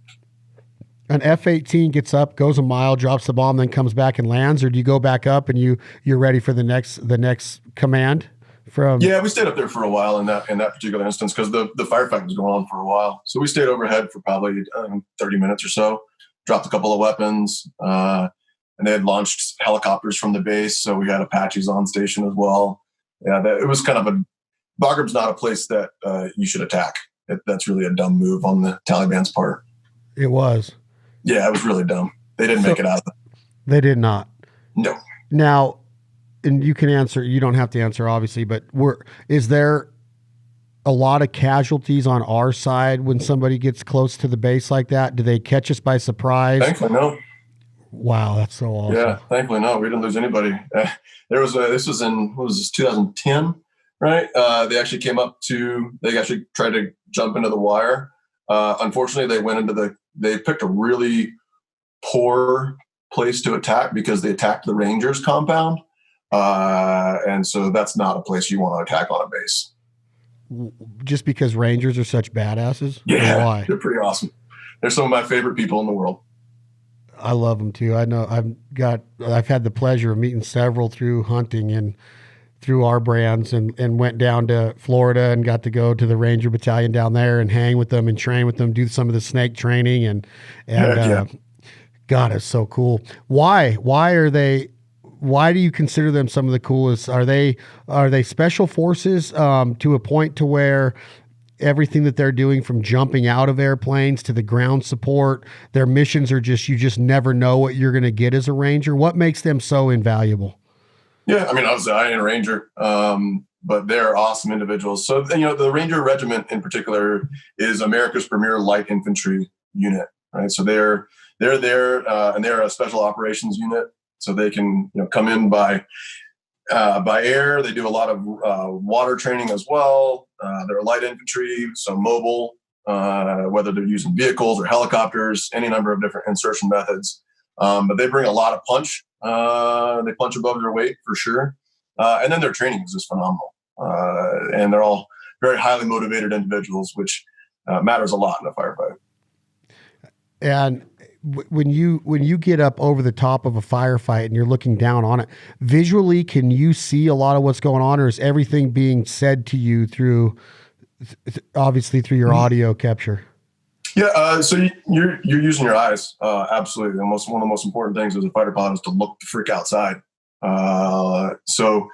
An F-18 gets up, goes a mile, drops the bomb, then comes back and lands, or do you go back up and you're ready for the next command from? Yeah, we stayed up there for a while in that particular instance because the firefight was going on for a while. So we stayed overhead for probably 30 minutes or so, dropped a couple of weapons, and they had launched helicopters from the base, so we had Apaches on station as well. Yeah, it was kind of Bagram's not a place that you should attack. That's really a dumb move on the Taliban's part. It was. Yeah, it was really dumb. They didn't make it out of it. They did not. No. Now, and you can answer, you don't have to answer obviously, but is there a lot of casualties on our side when somebody gets close to the base like that? Do they catch us by surprise? Thankfully, no. Wow, that's so awesome. Yeah, thankfully, no. We didn't lose anybody. This was in, what was this, 2010, right? They actually they actually tried to jump into the wire. Unfortunately, they picked a really poor place to attack because they attacked the Rangers compound. And so that's not a place you want to attack on a base. Just because Rangers are such badasses? Yeah, why? They're pretty awesome. They're some of my favorite people in the world. I love them too. I know I've had the pleasure of meeting several through hunting and through our brands, and went down to Florida and got to go to the Ranger Battalion down there and hang with them and train with them, do some of the snake training and God, it's so cool. Why do you consider them some of the coolest? Are they special forces to a point to where everything that they're doing, from jumping out of airplanes to the ground support, their missions are you just never know what you're going to get as a Ranger? What makes them so invaluable? Yeah, I mean, obviously I ain't a Ranger, but they're awesome individuals. So, the Ranger Regiment in particular is America's premier light infantry unit, right? So they're there, and they're a special operations unit. So they can come in by air. They do a lot of water training as well. They're light infantry, so mobile, whether they're using vehicles or helicopters, any number of different insertion methods. But they bring a lot of punch. They punch above their weight for sure. And then their training is just phenomenal. And they're all very highly motivated individuals, which matters a lot in a firefight. And when you get up over the top of a firefight and you're looking down on it, visually, can you see a lot of what's going on, or is everything being said to you obviously through your audio capture? Yeah, so you're using your eyes, absolutely. One of the most important things as a fighter pilot is to look the frick outside. So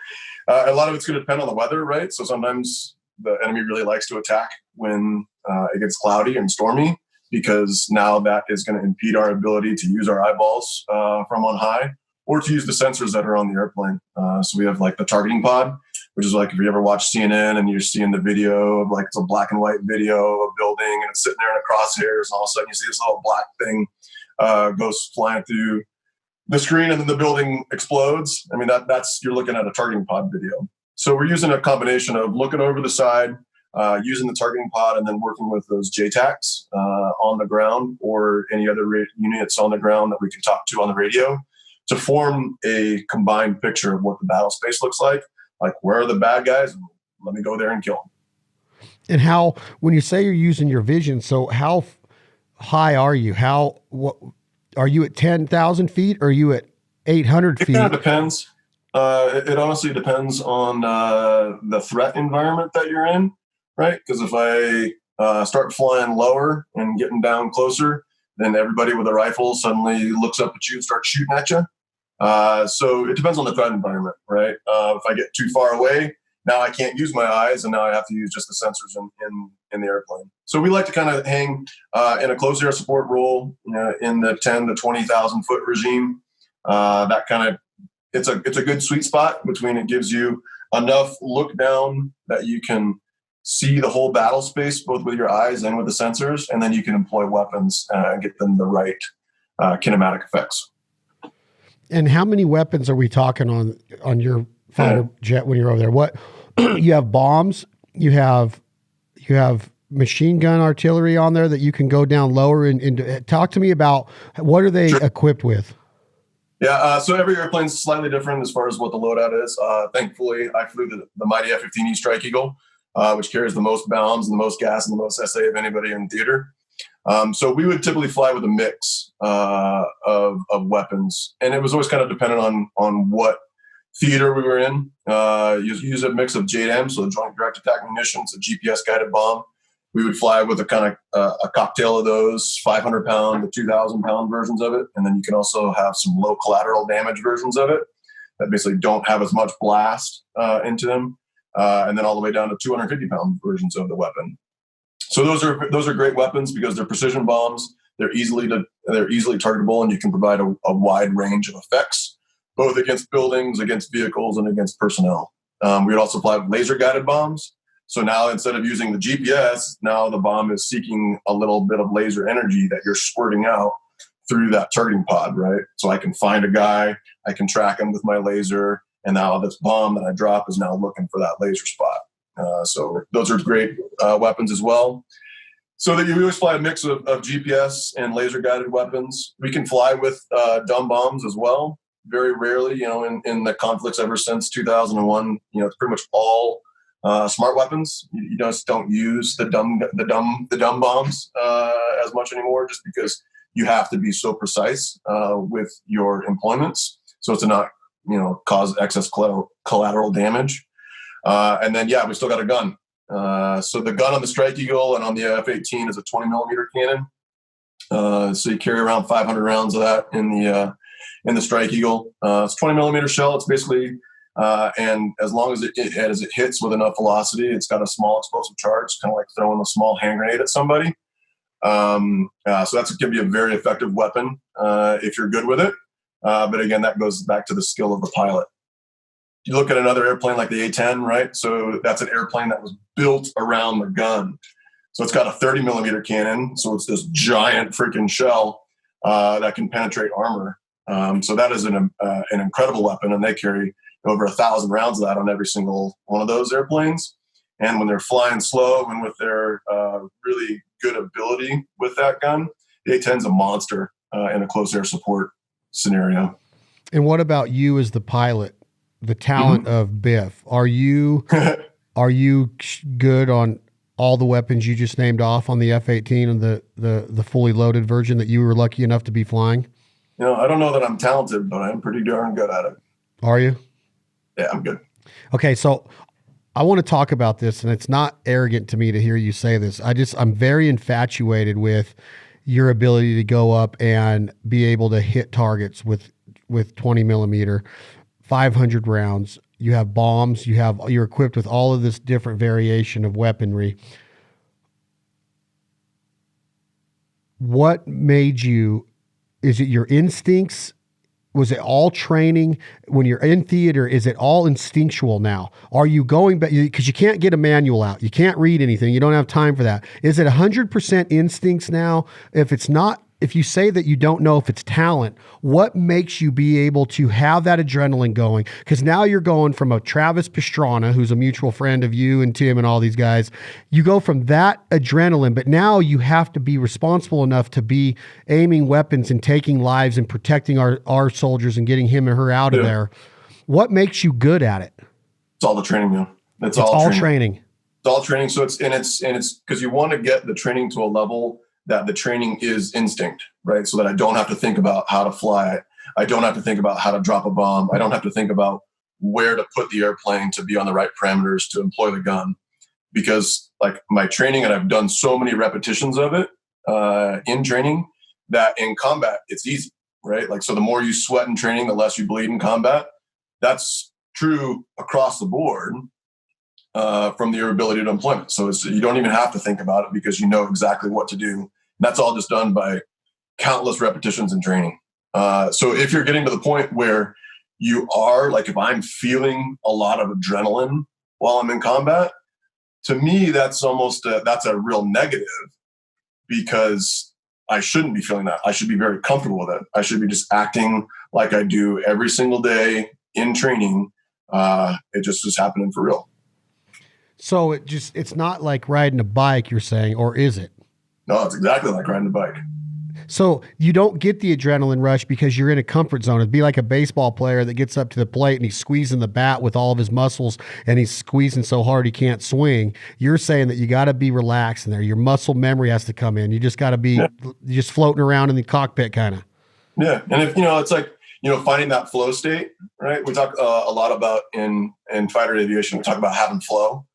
a lot of it's going to depend on the weather, right? So sometimes the enemy really likes to attack when it gets cloudy and stormy, because now that is going to impede our ability to use our eyeballs from on high, or to use the sensors that are on the airplane. So we have like the targeting pod, which is like if you ever watch CNN and you're seeing the video of it's a black and white video of a building and it's sitting there in a crosshairs, and all of a sudden you see this little black thing goes flying through the screen and then the building explodes. I mean, that's you're looking at a targeting pod video. So we're using a combination of looking over the side, using the targeting pod, and then working with those JTACs on the ground, or any other units on the ground that we can talk to on the radio, to form a combined picture of what the battle space looks like. Like, where are the bad guys? Let me go there and kill them. And when you say you're using your vision, so how high are you? What are you at 10,000 feet? Or are you at 800 feet? It kind of depends. It honestly depends on the threat environment that you're in, right? Because if I start flying lower and getting down closer, then everybody with a rifle suddenly looks up at you and starts shooting at you. So it depends on the threat environment, right? If I get too far away, now I can't use my eyes, and now I have to use just the sensors in the airplane. So we like to kind of hang in a close air support role, in the 10 to 20,000 foot regime. That kind of it's a good sweet spot between, it gives you enough look down that you can see the whole battle space, both with your eyes and with the sensors, and then you can employ weapons and get them the right kinematic effects. And how many weapons are we talking on your fighter jet when you're over there? What you have bombs, you have machine gun artillery on there that you can go down lower and talk to me about what are they equipped with? Yeah, so every airplane is slightly different as far as what the loadout is. Thankfully, I flew the mighty F-15E Strike Eagle, which carries the most bombs and the most gas and the most SA of anybody in theater. So we would typically fly with a mix of weapons, and it was always kind of dependent on what theater we were in. Use a mix of JDAM, so Joint Direct Attack Munitions, a GPS guided bomb. We would fly with a kind of a cocktail of those 500 pound to 2,000 pound versions of it, and then you can also have some low collateral damage versions of it that basically don't have as much blast into them, and then all the way down to 250 pound versions of the weapon. So those are great weapons because they're precision bombs. They're easily targetable, and you can provide a wide range of effects. both against buildings, against vehicles, and against personnel. We would also fly laser guided bombs. So now instead of using the GPS, now the bomb is seeking a little bit of laser energy that you're squirting out through that targeting pod, right? So I can find a guy, I can track him with my laser, and now this bomb that I drop is now looking for that laser spot. So those are great weapons as well. So that you always fly a mix of GPS and laser guided weapons. We can fly with dumb bombs as well. Very rarely, in the conflicts ever since 2001, it's pretty much all smart weapons. You just don't use the dumb bombs as much anymore, just because you have to be so precise with your employments, so to not cause excess collateral damage. And then we still got a gun. So the gun on the Strike Eagle and on the F-18 is a 20 millimeter cannon. So you carry around 500 rounds of that in the Strike Eagle. It's 20 millimeter shell. It's basically and as long as it hits with enough velocity, it's got a small explosive charge, kind of like throwing a small hand grenade at somebody. So that's going to be a very effective weapon if you're good with it. But again, that goes back to the skill of the pilot. You look at another airplane like the A-10, right? So that's an airplane that was built around the gun. So it's got a 30 millimeter cannon. So it's this giant freaking shell that can penetrate armor. So that is an incredible weapon, and they carry over 1,000 rounds of that on every single one of those airplanes. And when they're flying slow and with their really good ability with that gun, the A-10 is a monster in a close air support scenario. And what about you as the pilot, the talent of Biff? Are you good on all the weapons you just named off on the F-18 and the fully loaded version that you were lucky enough to be flying? I don't know that I'm talented, but I'm pretty darn good at it. Are you? Yeah, I'm good. Okay, so I want to talk about this, and it's not arrogant to me to hear you say this. I'm very infatuated with your ability to go up and be able to hit targets with 20 millimeter, 500 rounds. You have bombs. You're equipped with all of this different variation of weaponry. What made you? Is it your instincts? Was it all training? When you're in theater, is it all instinctual now? Are you going back? Because you can't get a manual out. You can't read anything. You don't have time for that. Is it 100% instincts now? If it's not, if you say that you don't know if it's talent, what makes you be able to have that adrenaline going? Because now you're going from a Travis Pastrana, who's a mutual friend of you and Tim and all these guys. You go from that adrenaline, but now you have to be responsible enough to be aiming weapons and taking lives and protecting our soldiers and getting him or her out of there. What makes you good at it? It's all the training, man. It's all training. It's all training. So it's because you want to get the training to a level that the training is instinct, right? So that I don't have to think about how to fly it. I don't have to think about how to drop a bomb. I don't have to think about where to put the airplane to be on the right parameters to employ the gun. Because like my training, and I've done so many repetitions of it in training, that in combat, it's easy, right? Like, so the more you sweat in training, the less you bleed in combat. That's true across the board from your ability to employment. So you don't even have to think about it because you know exactly what to do. And that's all just done by countless repetitions and training. So if you're getting to the point where you are, like if I'm feeling a lot of adrenaline while I'm in combat, to me, that's almost that's a real negative, because I shouldn't be feeling that. I should be very comfortable with it. I should be just acting like I do every single day in training. It just is happening for real. So it's not like riding a bike, you're saying, or is it? No, it's exactly like riding a bike. So you don't get the adrenaline rush because you're in a comfort zone. It'd be like a baseball player that gets up to the plate and he's squeezing the bat with all of his muscles and he's squeezing so hard he can't swing. You're saying that you got to be relaxed in there. Your muscle memory has to come in. You just got to be just floating around in the cockpit kind of. Yeah. And if, it's like, finding that flow state, right? We talk a lot about in fighter aviation, we talk about having flow.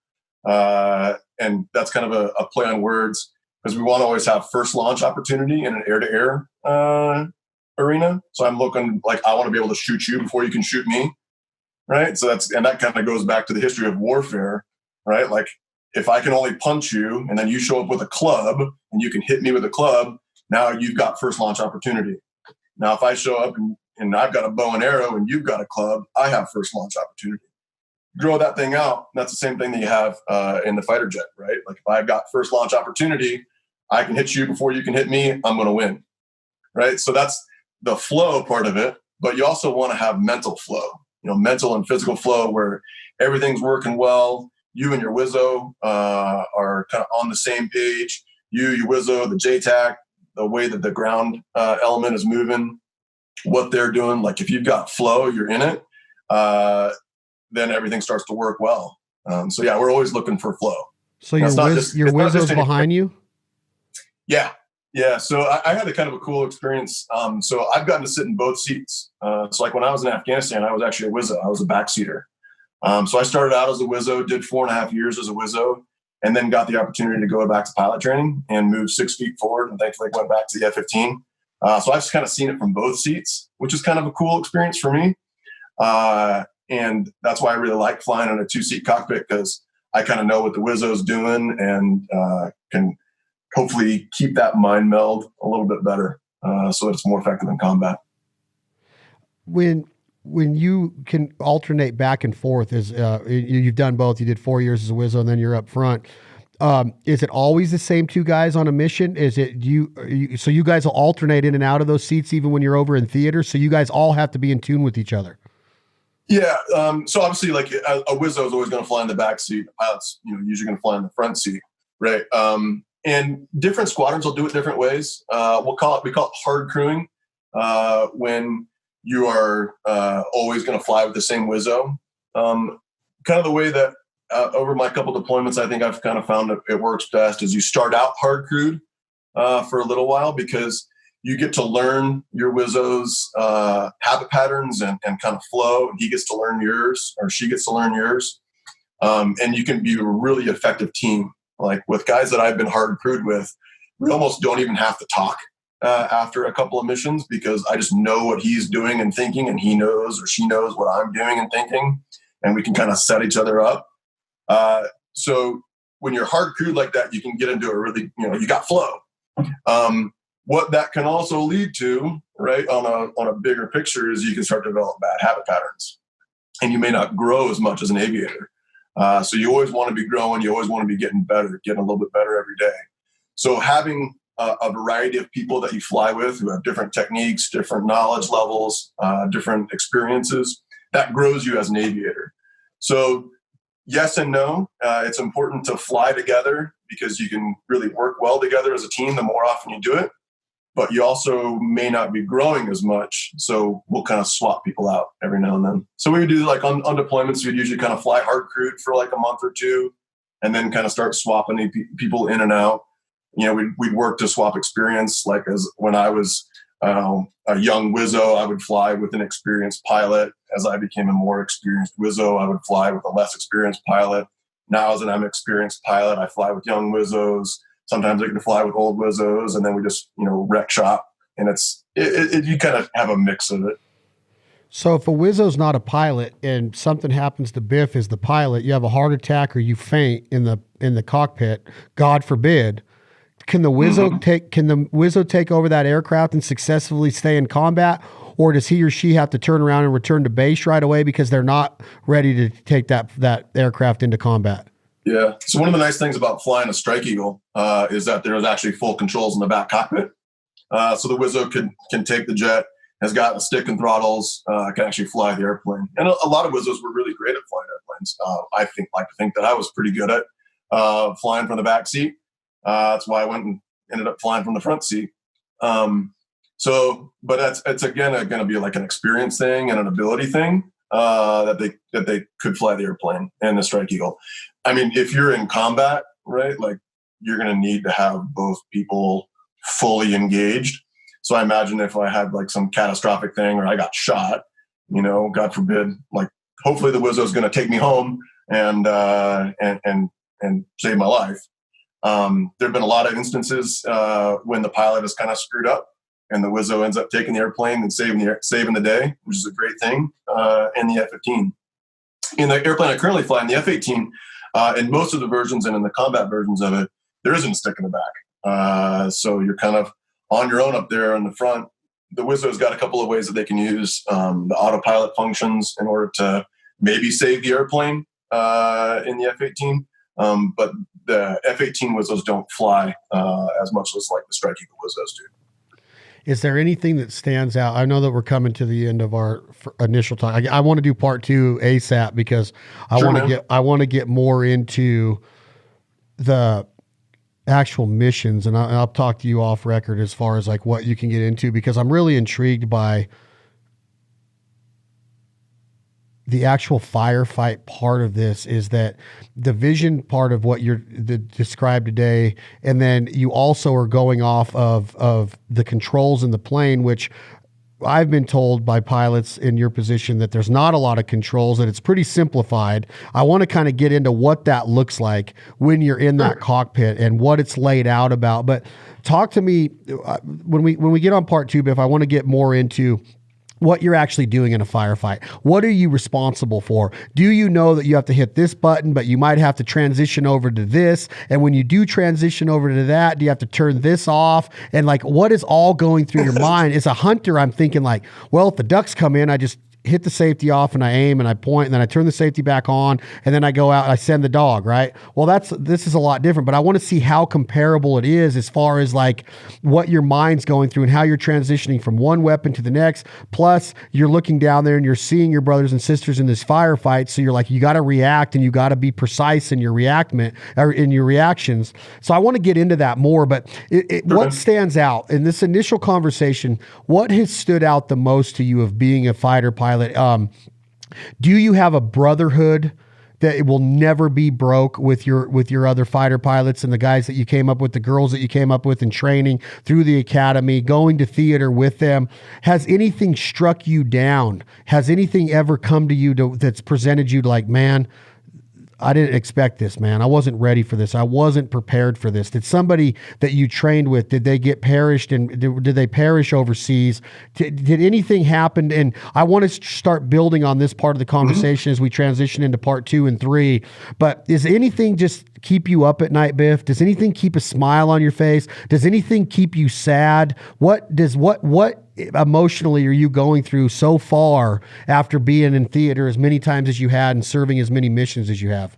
And that's kind of a play on words, because we want to always have first launch opportunity in an air-to-air arena. So I'm looking like I want to be able to shoot you before you can shoot me, right? So that kind of goes back to the history of warfare, right? Like if I can only punch you and then you show up with a club and you can hit me with a club, now you've got first launch opportunity. Now if I show up and I've got a bow and arrow and you've got a club, I have first launch opportunity. Grow that thing out. That's the same thing that you have in the fighter jet, right? Like if I've got first launch opportunity, I can hit you before you can hit me. I'm going to win, right? So that's the flow part of it. But you also want to have mental flow, mental and physical flow where everything's working well. You and your Wizzo are kind of on the same page. Your Wizzo, the JTAC, the way that the ground element is moving, what they're doing. Like if you've got flow, you're in it, then everything starts to work well. So yeah, we're always looking for flow. So your Wizzo's behind you? Yeah. Yeah. So I had a kind of a cool experience. So I've gotten to sit in both seats. So like when I was in Afghanistan, I was actually a Wizzo. I was a backseater. So I started out as a Wizzo, did 4.5 years as a Wizzo, and then got the opportunity to go back to pilot training and move 6 feet forward, and thankfully went back to the F-15. So I've just kind of seen it from both seats, which is kind of a cool experience for me. And that's why I really like flying in a 2-seat cockpit, because I kind of know what the Wizzo's doing and can hopefully keep that mind meld a little bit better so that it's more effective in combat. When you can alternate back and forth, as you've done both, you did 4 years as a Wizzo and then you're up front. Is it always the same 2 guys on a mission? Is it so you guys will alternate in and out of those seats even when you're over in theater? So you guys all have to be in tune with each other. Yeah. So obviously, like a Wizzo is always going to fly in the back seat. The pilot's usually going to fly in the front seat, right? And different squadrons will do it different ways. We call it hard crewing when you are always going to fly with the same Wizzo. Kind of the way that over my couple deployments, I think I've kind of found that it works best is you start out hard crewed for a little while, because you get to learn your Wizzo's habit patterns and kind of flow. He gets to learn yours, or she gets to learn yours. And you can be a really effective team. Like with guys that I've been hard crewed with, we almost don't even have to talk after a couple of missions, because I just know what he's doing and thinking, and he knows or she knows what I'm doing and thinking, and we can kind of set each other up. So when you're hard crewed like that, you can get into a really, you got flow. What that can also lead to, right, on a bigger picture, is you can start to develop bad habit patterns, and you may not grow as much as an aviator. So you always want to be growing. You always want to be getting better, getting a little bit better every day. So having a variety of people that you fly with who have different techniques, different knowledge levels, different experiences, that grows you as an aviator. So yes and no. It's important to fly together because you can really work well together as a team the more often you do it. But you also may not be growing as much. So we'll kind of swap people out every now and then. So we would do like on deployments, we'd usually kind of fly hard crewed for like a month or 2, and then kind of start swapping people in and out. We'd work to swap experience. Like as when I was a young Wizzo, I would fly with an experienced pilot. As I became a more experienced Wizzo, I would fly with a less experienced pilot. Now as an experienced pilot, I fly with young Wizzos. Sometimes I can fly with old Wizzos, and then we just, wreck shop. And you kind of have a mix of it. So if a Wizzo's not a pilot and something happens to Biff as the pilot, you have a heart attack or you faint in the cockpit, God forbid, can the Wizzo take over that aircraft and successfully stay in combat? Or does he or she have to turn around and return to base right away because they're not ready to take that aircraft into combat? Yeah. So one of the nice things about flying a Strike Eagle is that there's actually full controls in the back cockpit. So the Wizzo can take the jet, has got a stick and throttles, can actually fly the airplane. And a lot of Wizzos were really great at flying airplanes. I like to think that I was pretty good at flying from the back seat. That's why I went and ended up flying from the front seat. But it's again going to be like an experience thing and an ability thing that they could fly the airplane and the Strike Eagle. I mean, if you're in combat, right, like you're going to need to have both people fully engaged. So I imagine if I had like some catastrophic thing or I got shot, God forbid, like hopefully the Wizzo is going to take me home and save my life. There've been a lot of instances when the pilot is kind of screwed up and the Wizzo ends up taking the airplane and saving the day, which is a great thing in the F-15. In the airplane I currently fly, in the F-18, in most of the versions and in the combat versions of it, there isn't a stick in the back. So you're kind of on your own up there in the front, the Wizzo's got a couple of ways that they can use the autopilot functions in order to maybe save the airplane in the F-18. But the F-18 Wizzos don't fly as much as like the Strike Eagle Wizzos do. Is there anything that stands out? I know that we're coming to the end of our initial talk. I want to do part 2 ASAP because I want to get more into the actual missions, and I'll talk to you off record as far as like what you can get into, because I'm really intrigued by the actual firefight part of this. Is that the vision part of what you're described today, and then you also are going off of the controls in the plane, which I've been told by pilots in your position that there's not a lot of controls, that it's pretty simplified. I want to kind of get into what that looks like when you're in that cockpit and what it's laid out about. But talk to me when we get on part 2, Biff. I want to get more into what you're actually doing in a firefight. What are you responsible for? Do you know that you have to hit this button, but you might have to transition over to this? And when you do transition over to that, do you have to turn this off? And like, what is all going through your mind? As a hunter, I'm thinking like, well, if the ducks come in, I just hit the safety off and I aim and I point and then I turn the safety back on and then I go out and I send the dog, right? Well, this is a lot different, but I want to see how comparable it is as far as like what your mind's going through and how you're transitioning from one weapon to the next. Plus you're looking down there and you're seeing your brothers and sisters in this firefight. So you're like, you got to react and you got to be precise in your reactions. So I want to get into that more, but what stands out in this initial conversation? What has stood out the most to you of being a fighter pilot? Do you have a brotherhood that it will never be broke with your other fighter pilots and the guys that you came up with, the girls that you came up with in training through the academy, going to theater with them? Has anything struck you down? Has anything ever come to you that's presented you to like, man, I didn't expect this, man. I wasn't ready for this. I wasn't prepared for this. Did somebody that you trained with, did they get perished, and did they perish overseas? Did anything happen? And I want to start building on this part of the conversation as we transition into part 2 and 3. But is anything just keep you up at night, Biff? Does anything keep a smile on your face? Does anything keep you sad? What emotionally are you going through so far after being in theater as many times as you had and serving as many missions as you have?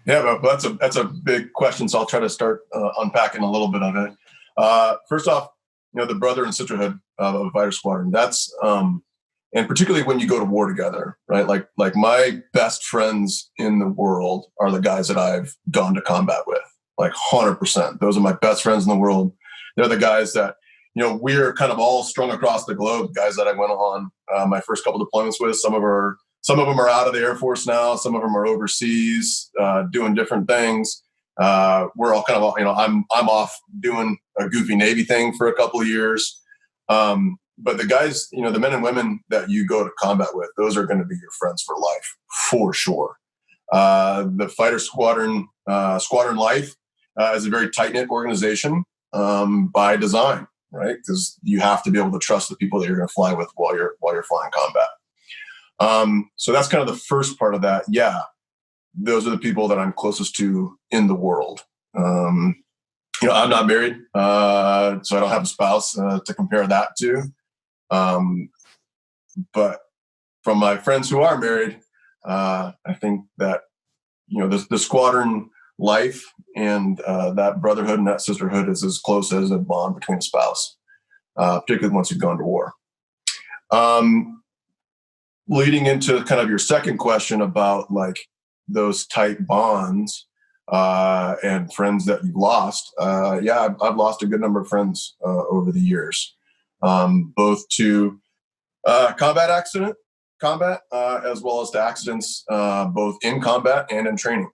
Yeah, but that's a big question. So I'll try to start unpacking a little bit of it. First off, the brother and sisterhood of a fighter squadron, that's, and particularly when you go to war together, right? Like my best friends in the world are the guys that I've gone to combat with, like 100%. Those are my best friends in the world. They're the guys that, we're kind of all strung across the globe, guys that I went on my first couple deployments with. Some of them are out of the Air Force now. Some of them are overseas doing different things. We're all kind of, I'm off doing a goofy Navy thing for a couple of years. But the guys, the men and women that you go to combat with, those are going to be your friends for life, for sure. The fighter squadron life is a very tight-knit organization by design. Right, because you have to be able to trust the people that you're going to fly with while you're flying combat. So that's kind of the first part of that. Yeah, those are the people that I'm closest to in the world. I'm not married, so I don't have a spouse to compare that to. But from my friends who are married, I think that the squadron life and that brotherhood and that sisterhood is as close as a bond between a spouse, particularly once you've gone to war. Leading into kind of your second question about like those tight bonds and friends that you've lost. Yeah, I've lost a good number of friends over the years, both to combat, as well as to accidents, both in combat and in training.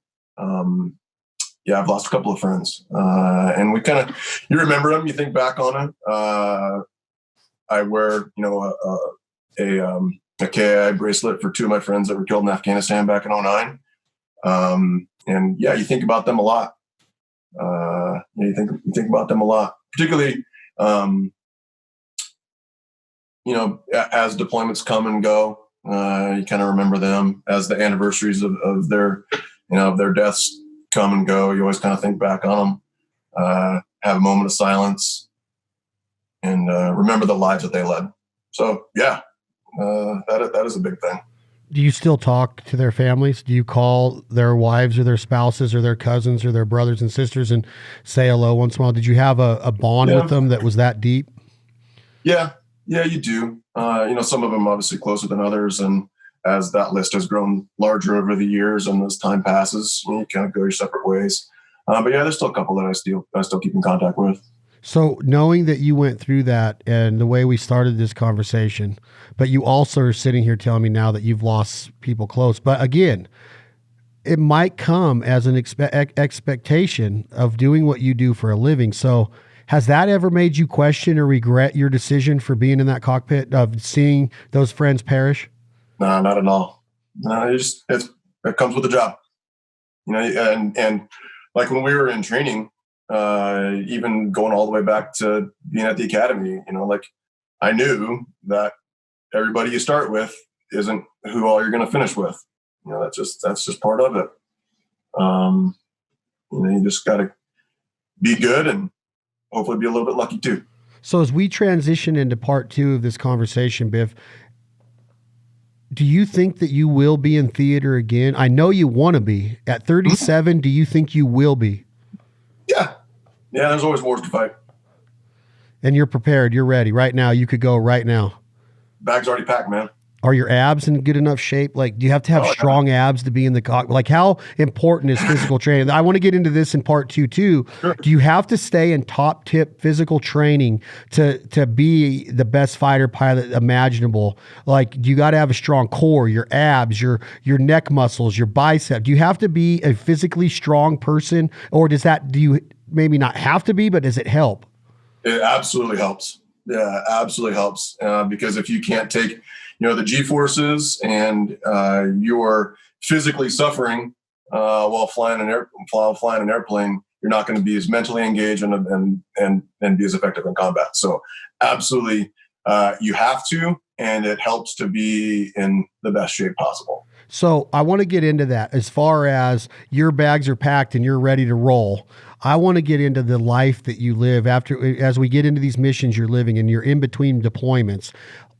Yeah, I've lost a couple of friends, and we kind of, you remember them, you think back on it. I wear, a KI bracelet for two of my friends that were killed in Afghanistan back in 2009. And yeah, you think about them a lot. You think about them a lot, particularly, as deployments come and go, you kind of remember them as the anniversaries of their deaths come and go. You always kind of think back on them, have a moment of silence, and remember the lives that they led. So yeah, that is a big thing. Do you still talk to their families? Do you call their wives or their spouses or their cousins or their brothers and sisters and say hello once in a while? Did you have a bond with them that was that deep? Yeah, you do. Some of them obviously closer than others, and as that list has grown larger over the years and as time passes, you kind of go your separate ways. But yeah, there's still a couple that I still keep in contact with. So knowing that you went through that and the way we started this conversation, but you also are sitting here telling me now that you've lost people close. But again, it might come as an expectation of doing what you do for a living. So has that ever made you question or regret your decision for being in that cockpit of seeing those friends perish? No, not at all. No, it comes with the job, and like when we were in training, even going all the way back to being at the academy, like I knew that everybody you start with isn't who all you're going to finish with. That's just part of it. You just got to be good and hopefully be a little bit lucky too. So as we transition into part 2 of this conversation, Biff, do you think that you will be in theater again? I know you want to be. At 37, do you think you will be? Yeah, there's always wars to fight. And you're prepared. You're ready. Right now, you could go right now. Bag's already packed, man. Are your abs in good enough shape? Like, do you have to have strong abs to be in the cockpit? Like, how important is physical training? I want to get into this in part 2 too. Sure. Do you have to stay in top tip physical training to be the best fighter pilot imaginable? Like, do you got to have a strong core, your abs, your neck muscles, your bicep? Do you have to be a physically strong person, or do you maybe not have to be, but does it help? It absolutely helps. Yeah, absolutely helps. Because if you can't take the G-forces and you're physically suffering while flying an airplane, you're not going to be as mentally engaged and be as effective in combat. So absolutely, you have to, and it helps to be in the best shape possible. So I want to get into that. As far as your bags are packed and you're ready to roll, I want to get into the life that you live as we get into these missions you're living and you're in between deployments.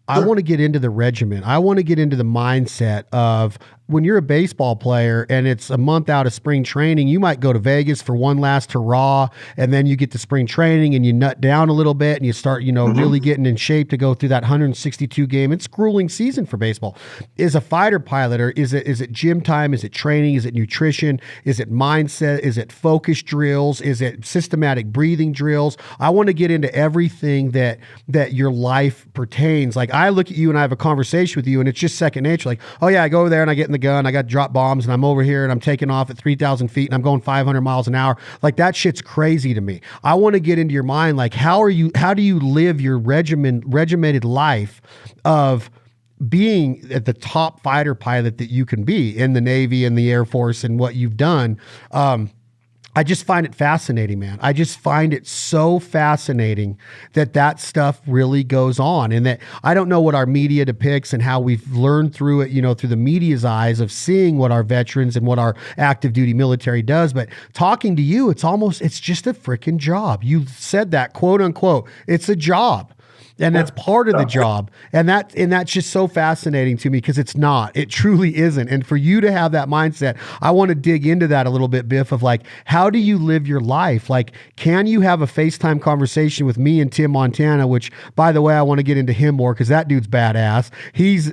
I want to get into the regiment. I want to get into the mindset of when you're a baseball player and it's a month out of spring training, you might go to Vegas for one last hurrah, and then you get to spring training and you nut down a little bit and you start, really getting in shape to go through that 162 game. It's a grueling season for baseball. Is a fighter pilot, or is it gym time? Is it training? Is it nutrition? Is it mindset? Is it focus drills? Is it systematic breathing drills? I want to get into everything that your life pertains. Like, I look at you and I have a conversation with you and it's just second nature. Like, oh yeah, I go over there and I get in the gun, I got to drop bombs, and I'm over here and I'm taking off at 3,000 feet and I'm going 500 miles an hour. Like, that shit's crazy to me. I want to get into your mind. Like, how do you live your regimented life of being at the top fighter pilot that you can be in the Navy and the Air Force and what you've done? I just find it fascinating, man. I just find it so fascinating that stuff really goes on, and that I don't know what our media depicts and how we've learned through it, through the media's eyes of seeing what our veterans and what our active duty military does. But talking to you, it's just a freaking job. You said that, quote unquote, it's a job. And that's part of the job. And that's just so fascinating to me, because it's not. It truly isn't. And for you to have that mindset, I want to dig into that a little bit, Biff, of like, how do you live your life? Like, can you have a FaceTime conversation with me and Tim Montana, which, by the way, I want to get into him more because that dude's badass. He's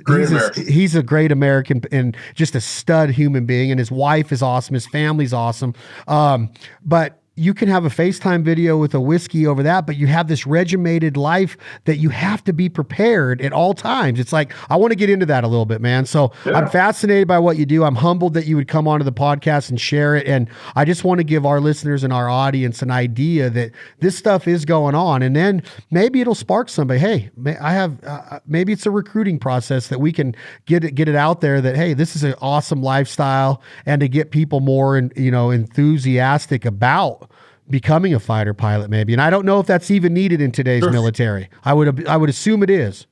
a great American and just a stud human being. And his wife is awesome. His family's awesome. But you can have a FaceTime video with a whiskey over that, but you have this regimented life that you have to be prepared at all times. It's like, I want to get into that a little bit, man. So yeah. I'm fascinated by what you do. I'm humbled that you would come onto the podcast and share it. And I just want to give our listeners and our audience an idea that this stuff is going on. And then maybe it'll spark somebody. Hey, maybe it's a recruiting process that we can get it out there that, hey, this is an awesome lifestyle, and to get people more enthusiastic about becoming a fighter pilot, maybe. And I don't know if that's even needed in today's military. I would assume it is.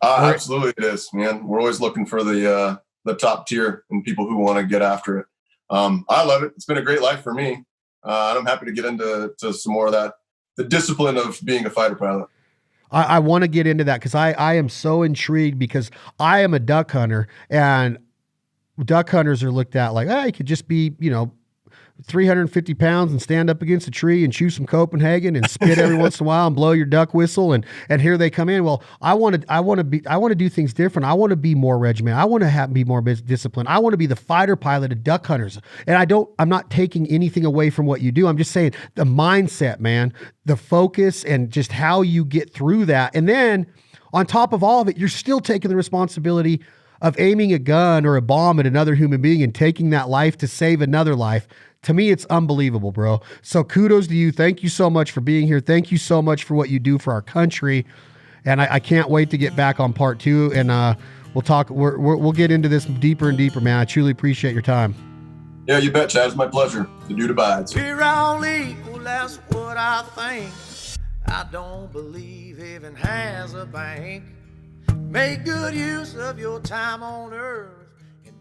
Absolutely it is, man. We're always looking for the top tier and people who want to get after it. I love it. It's been a great life for me. And I'm happy to get into some more of that, the discipline of being a fighter pilot. I want to get into that because I am so intrigued because I am a duck hunter, and duck hunters are looked at like, you could just be, 350 pounds and stand up against a tree and chew some Copenhagen and spit every once in a while and blow your duck whistle. And here they come in. Well, I want to do things different. I want to be more regimented. I want to be more disciplined. I want to be the fighter pilot of duck hunters. And I'm not taking anything away from what you do. I'm just saying the mindset, man, the focus and just how you get through that. And then on top of all of it, you're still taking the responsibility of aiming a gun or a bomb at another human being and taking that life to save another life. To me, it's unbelievable, bro. So kudos to you. Thank you so much for being here. Thank you so much for what you do for our country. And I can't wait to get back on part 2. And we'll talk. We'll get into this deeper and deeper, man. I truly appreciate your time. Yeah, you bet, Chad. It's my pleasure. The dude abides. We're all equal, that's what I think. I don't believe heaven has a bank. Make good use of your time on earth.